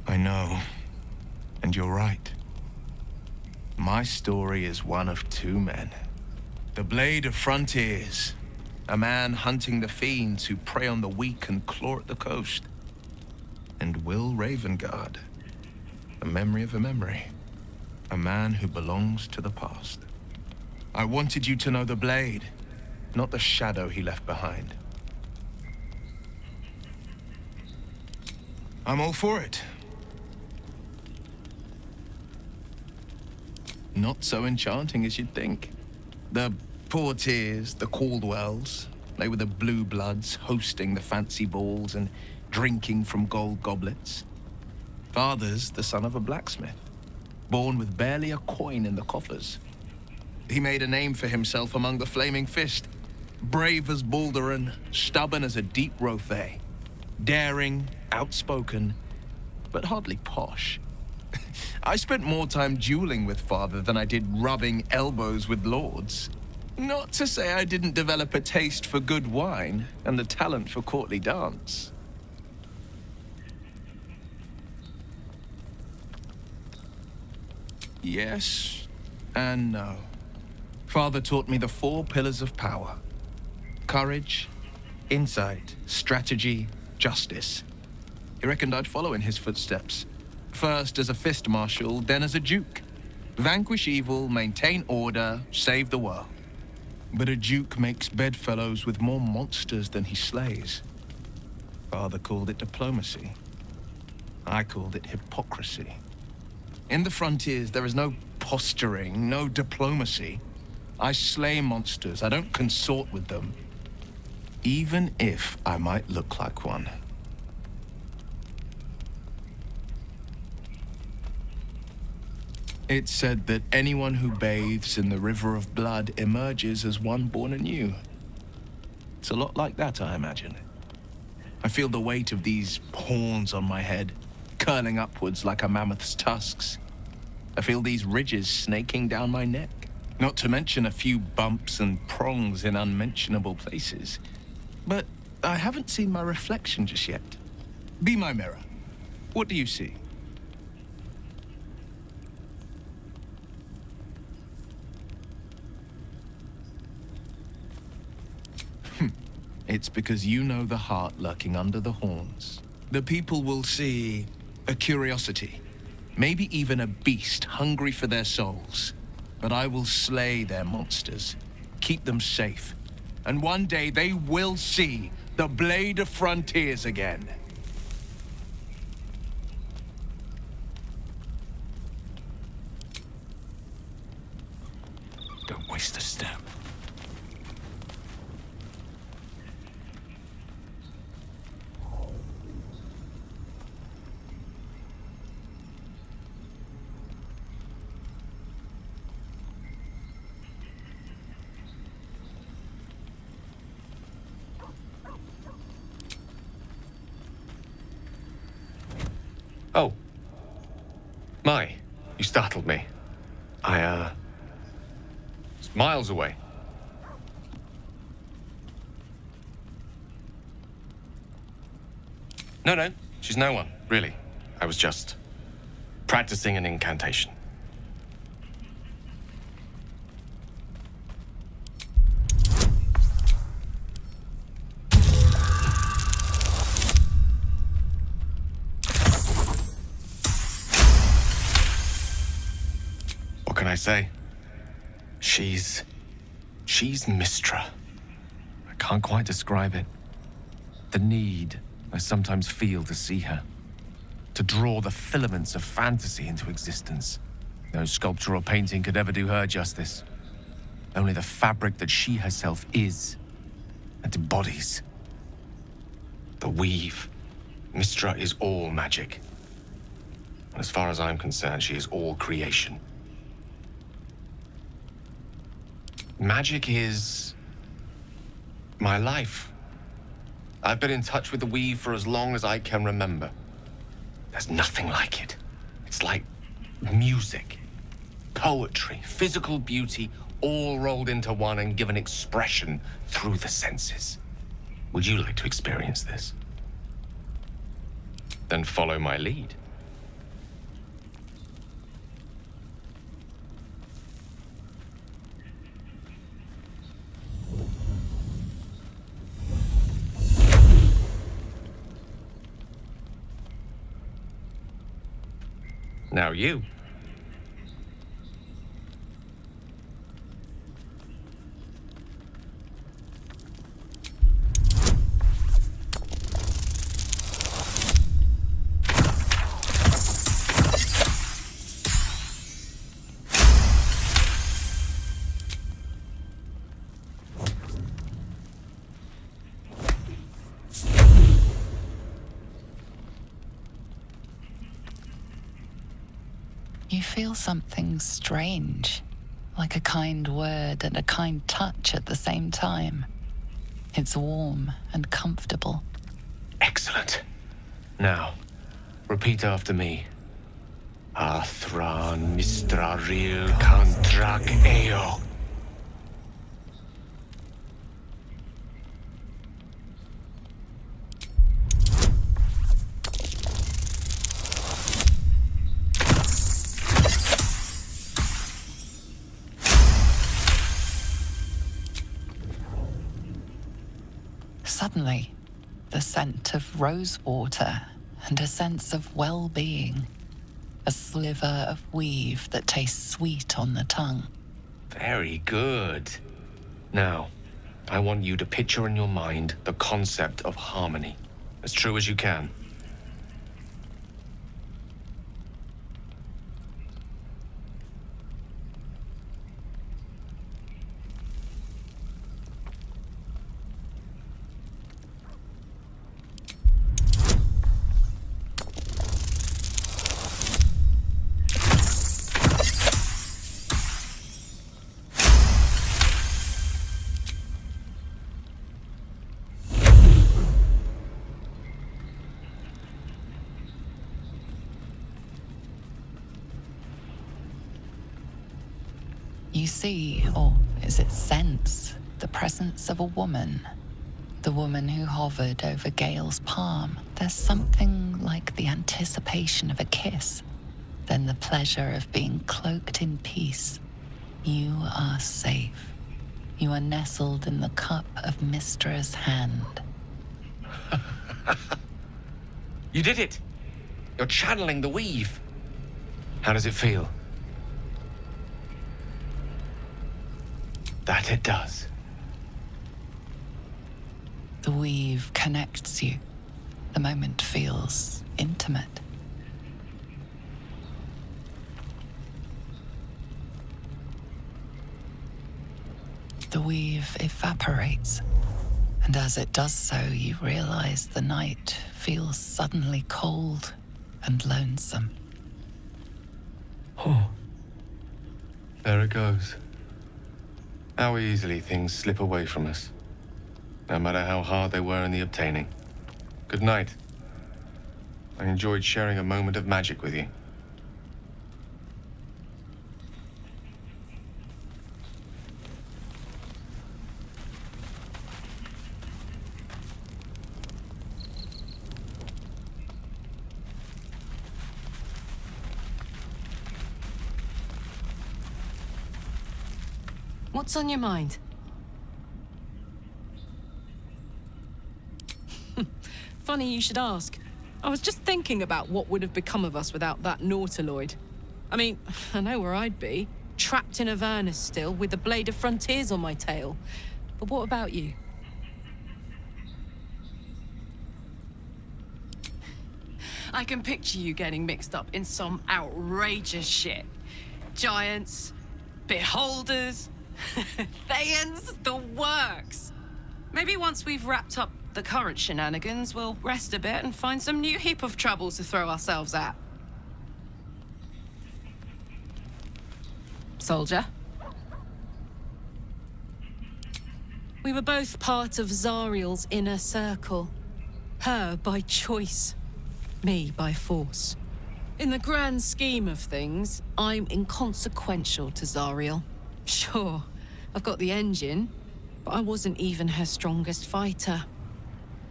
I know, and you're right. My story is one of two men. The Blade of Frontiers, a man hunting the fiends who prey on the weak and claw at the coast. And Will Ravengard, the memory of a memory, a man who belongs to the past. I wanted you to know the Blade, not the shadow he left behind. I'm all for it. Not so enchanting as you'd think. The Portiers, the Caldwells, they were the blue bloods hosting the fancy balls and drinking from gold goblets. Father's the son of a blacksmith, born with barely a coin in the coffers. He made a name for himself among the Flaming Fist, brave as Baldur, stubborn as a deep Rothay, daring, outspoken, but hardly posh. I spent more time dueling with Father than I did rubbing elbows with lords. Not to say I didn't develop a taste for good wine and the talent for courtly dance. Yes and no. Father taught me the 4 pillars of power. Courage, insight, strategy, justice. He reckoned I'd follow in his footsteps. First as a fist marshal, then as a duke. Vanquish evil, maintain order, save the world. But a duke makes bedfellows with more monsters than he slays. Father called it diplomacy. I called it hypocrisy. In the Frontiers, there is no posturing, no diplomacy. I slay monsters, I don't consort with them. Even if I might look like one. It's said that anyone who bathes in the river of blood emerges as one born anew. It's a lot like that, I imagine. I feel the weight of these horns on my head, curling upwards like a mammoth's tusks. I feel these ridges snaking down my neck, not to mention a few bumps and prongs in unmentionable places. But I haven't seen my reflection just yet. Be my mirror. What do you see? It's because you know the heart lurking under the horns. The people will see a curiosity, maybe even a beast hungry for their souls. But I will slay their monsters, keep them safe, and one day they will see the Blade of Frontiers again. Don't waste a step. Oh. My. You startled me. It's miles away. No, she's no one, really. I was just practicing an incantation. What can I say? She's Mistra. I can't quite describe it. The need I sometimes feel to see her. To draw the filaments of fantasy into existence. No sculpture or painting could ever do her justice. Only the fabric that she herself is and embodies. The weave. Mistra is all magic. As far as I'm concerned, she is all creation. Magic is my life. I've been in touch with the weave for as long as I can remember. There's nothing like it. It's like music, poetry, physical beauty, all rolled into one and given expression through the senses. Would you like to experience this? Then follow my lead. Now you. You feel something strange, like a kind word and a kind touch at the same time. It's warm and comfortable. Excellent. Now, repeat after me. Athran Mistraril Kantrak Eo. Suddenly, the scent of rosewater and a sense of well-being. A sliver of weave that tastes sweet on the tongue. Very good. Now, I want you to picture in your mind the concept of harmony, as true as you can. You see, or is it sense, the presence of a woman. The woman who hovered over Gale's palm. There's something like the anticipation of a kiss, then the pleasure of being cloaked in peace. You are safe. You are nestled in the cup of Mistra's hand. You did it! You're channeling the weave. How does it feel? That it does. The weave connects you. The moment feels intimate. The weave evaporates, and as it does so, you realize the night feels suddenly cold and lonesome. Oh. There it goes. How easily things slip away from us, no matter how hard they were in the obtaining. Good night. I enjoyed sharing a moment of magic with you. What's on your mind? Funny you should ask. I was just thinking about what would have become of us without that Nautiloid. I mean, I know where I'd be. Trapped in Avernus still, with the Blade of Frontiers on my tail. But what about you? I can picture you getting mixed up in some outrageous shit. Giants, beholders, Thayans, the works. Maybe once we've wrapped up the current shenanigans, we'll rest a bit and find some new heap of troubles to throw ourselves at. Soldier? We were both part of Zariel's inner circle. Her by choice, me by force. In the grand scheme of things, I'm inconsequential to Zariel. Sure, I've got the engine, but I wasn't even her strongest fighter.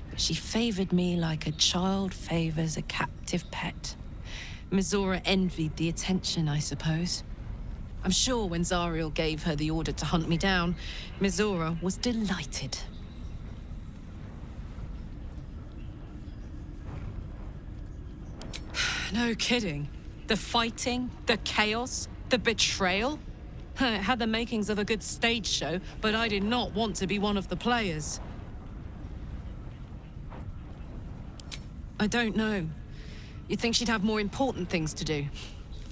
But she favored me like a child favors a captive pet. Mizora envied the attention, I suppose. I'm sure when Zariel gave her the order to hunt me down, Mizora was delighted. No kidding. The fighting, the chaos, the betrayal. It had the makings of a good stage show, but I did not want to be one of the players. I don't know. You'd think she'd have more important things to do.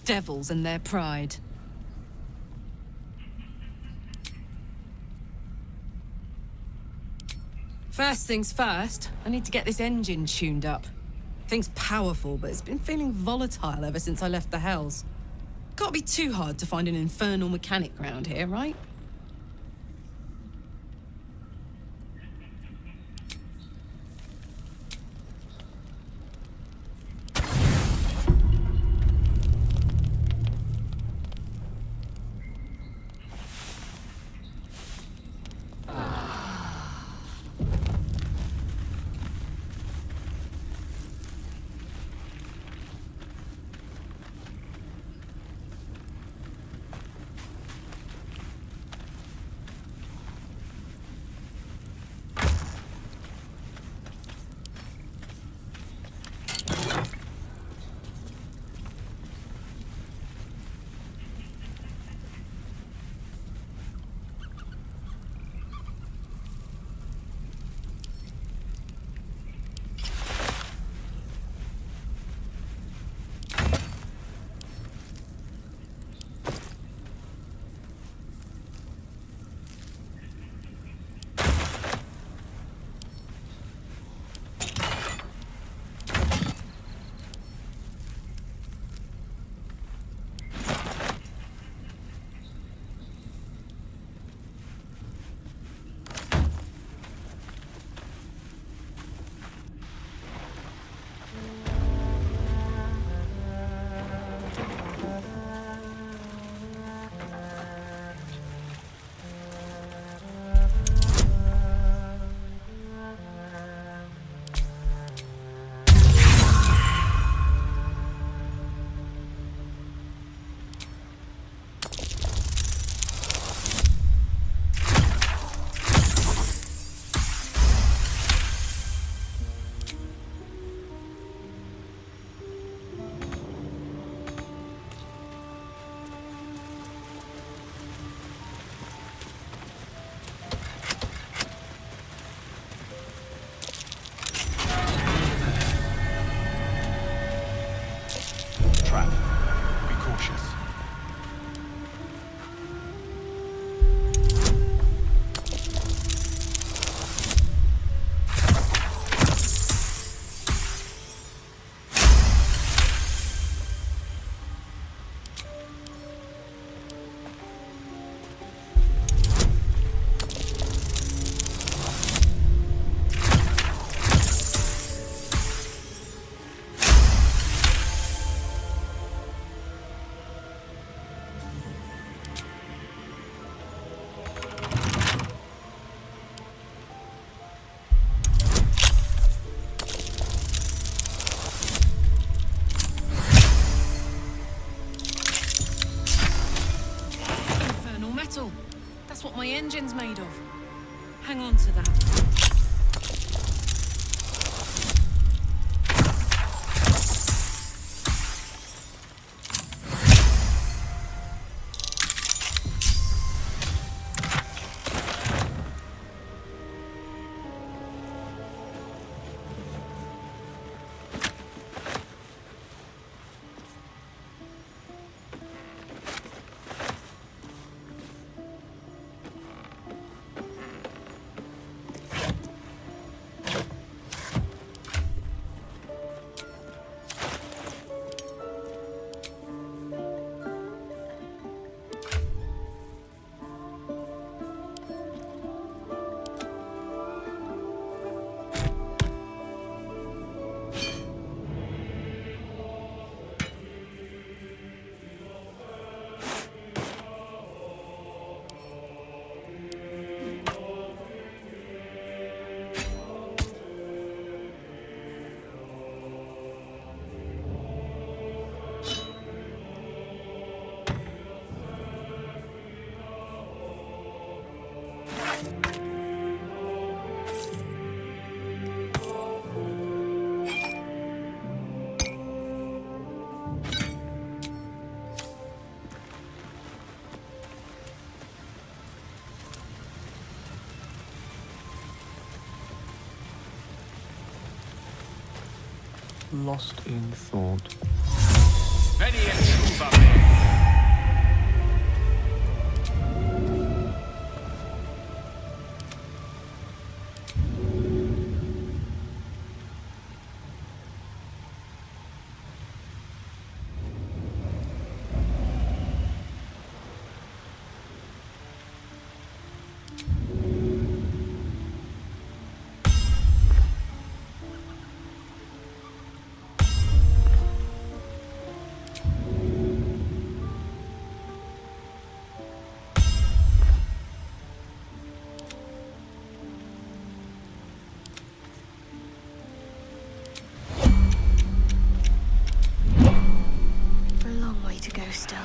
Devils and their pride. First things first, I need to get this engine tuned up. Thing's powerful, but it's been feeling volatile ever since I left the Hells. Can't be too hard to find an infernal mechanic round here, right? engine's made of. Hang on to that. Lost in thought. A long way to go still.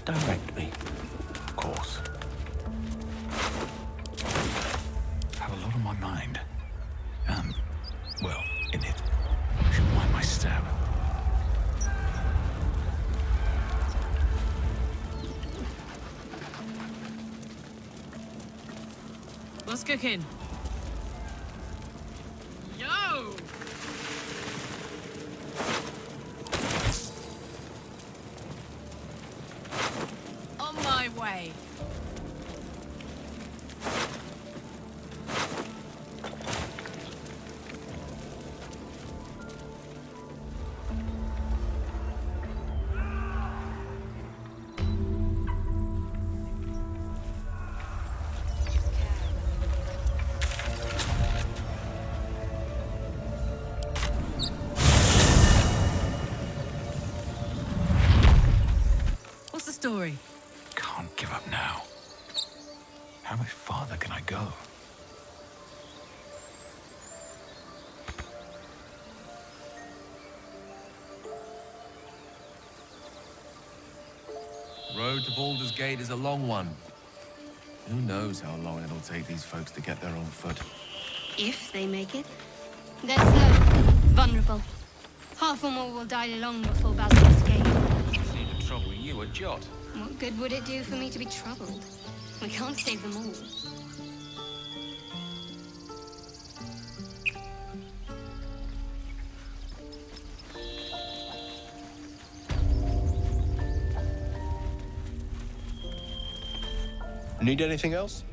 Direct me, of course. Have a lot on my mind. And, well, in it. Should mind my step. What's cooking? Yo! On my way. What's the story? Can't give up now. How much farther can I go? Road to Baldur's Gate is a long one. Who knows how long it'll take these folks to get there on foot. If they make it. They're slow, vulnerable. Half or more will die long before Baldur's Gate. See the trouble you, a Jot. What good would it do for me to be troubled? We can't save them all. Need anything else?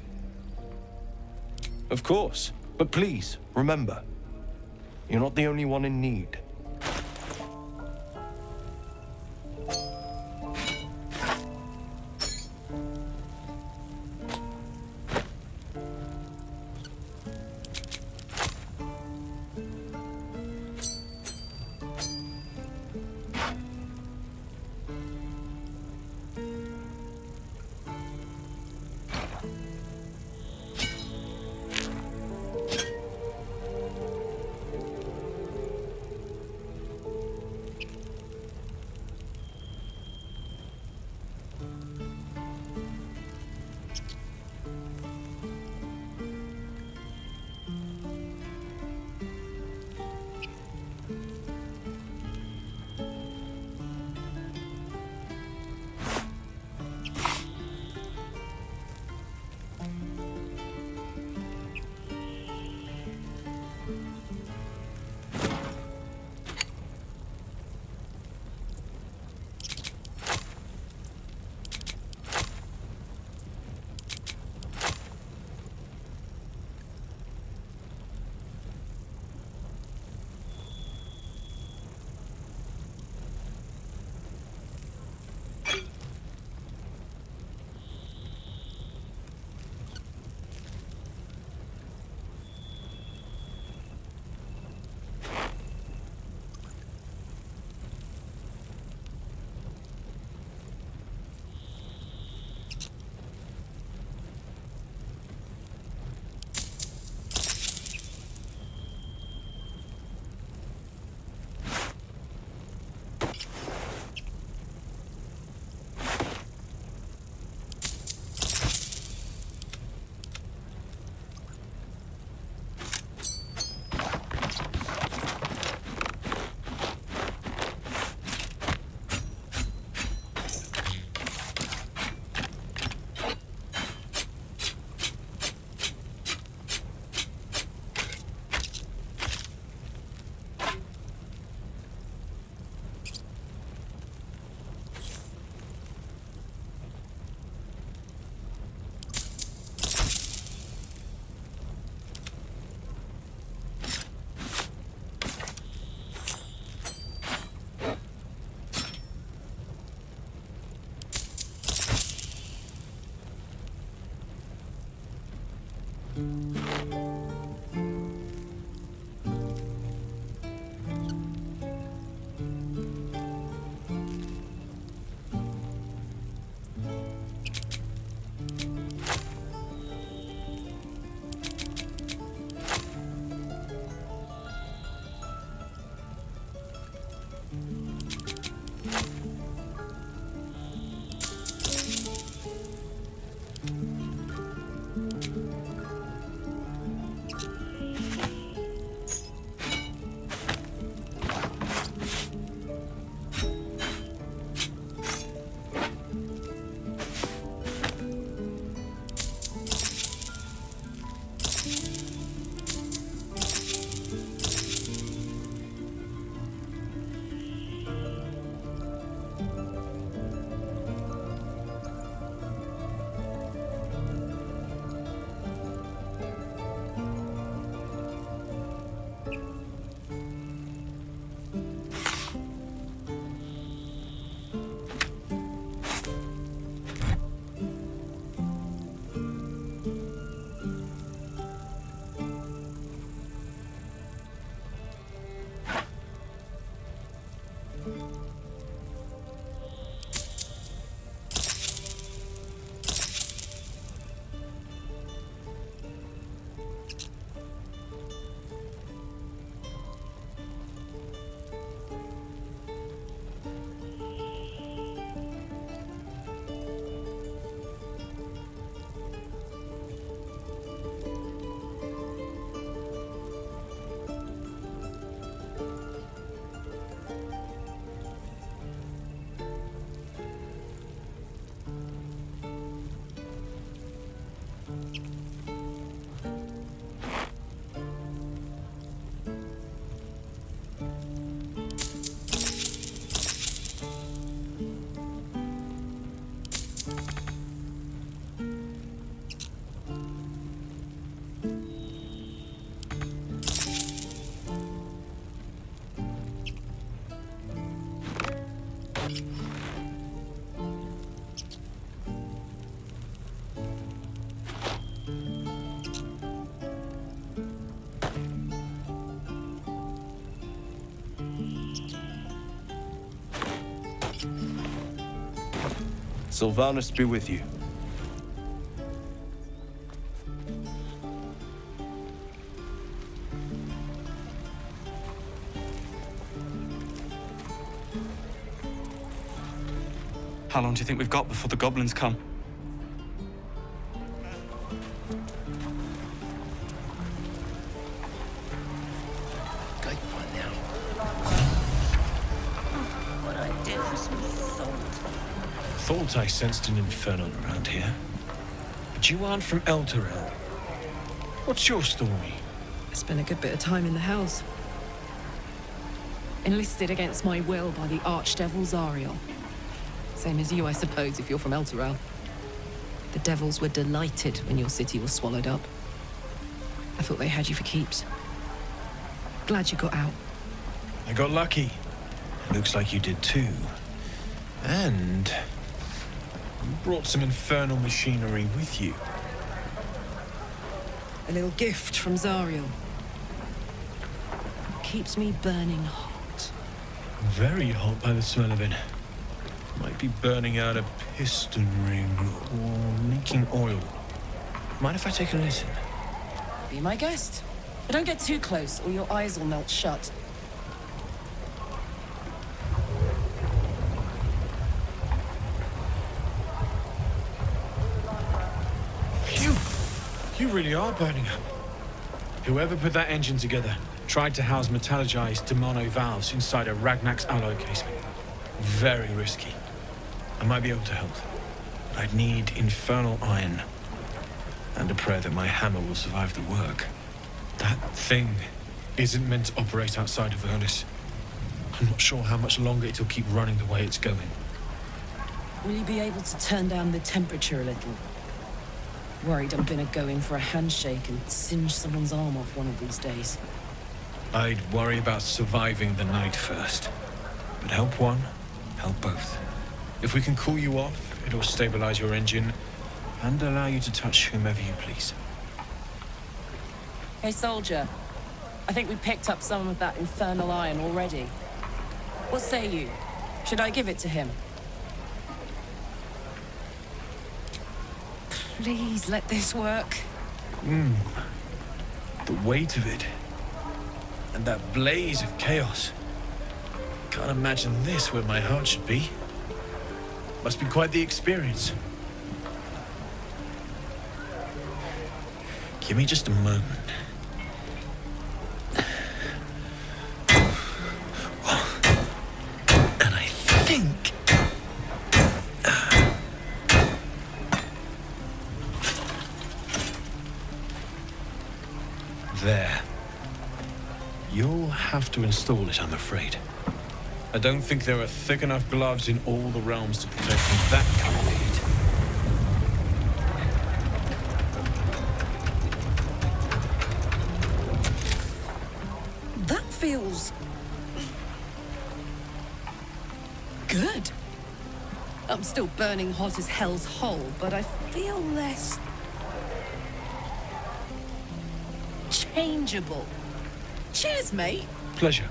Of course. But please, remember, you're not the only one in need. Sylvanus be with you. How long do you think we've got before the goblins come? What do I do for some salt? Thought I sensed an infernal around here. But you aren't from Elturel. What's your story? Spent a good bit of time in the Hells. Enlisted against my will by the Archdevil Zariel. Same as you, I suppose, if you're from Elturel. The devils were delighted when your city was swallowed up. I thought they had you for keeps. Glad you got out. I got lucky. It looks like you did too. And you brought some infernal machinery with you. A little gift from Zariel. Keeps me burning hot. Very hot by the smell of it. Might be burning out a piston ring or leaking oil. Mind if I take a listen? Be my guest. But don't get too close or your eyes will melt shut. Phew! You really are burning up. Whoever put that engine together tried to house metallurgized Demano valves inside a Ragnak's alloy casement. Very risky. I might be able to help, but I'd need infernal iron. And a prayer that my hammer will survive the work. That thing isn't meant to operate outside of Avernus. I'm not sure how much longer it'll keep running the way it's going. Will you be able to turn down the temperature a little? Worried I'm gonna go in for a handshake and singe someone's arm off one of these days. I'd worry about surviving the night first. But help one, help both. If we can cool you off, it'll stabilize your engine and allow you to touch whomever you please. Hey, soldier. I think we picked up some of that infernal iron already. What say you? Should I give it to him? Please let this work. The weight of it. And that blaze of chaos. Can't imagine this where my heart should be. Must be quite the experience. Give me just a moment. And I think... There. You'll have to install it, I'm afraid. I don't think there are thick enough gloves in all the realms to protect from that kind of heat. That feels... good. I'm still burning hot as hell's hole, but I feel less... changeable. Cheers, mate. Pleasure.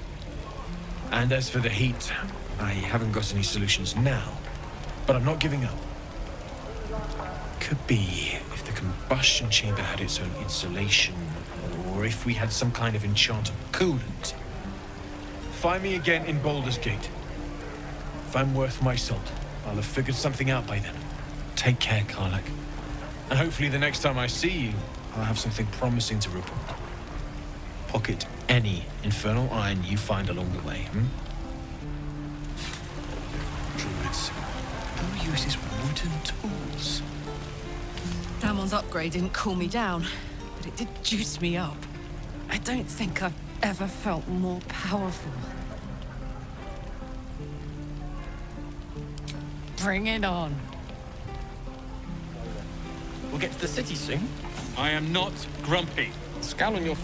And as for the heat, I haven't got any solutions now, but I'm not giving up. Could be if the combustion chamber had its own insulation, or if we had some kind of enchanted coolant. Find me again in Baldur's Gate. If I'm worth my salt, I'll have figured something out by then. Take care, Karlak. And hopefully the next time I see you, I'll have something promising to report. Pocket any infernal iron you find along the way, Druids. Who uses wooden tools? Damon's upgrade didn't cool me down, but it did juice me up. I don't think I've ever felt more powerful. Bring it on. We'll get to the city soon. I am not grumpy. The scowl on your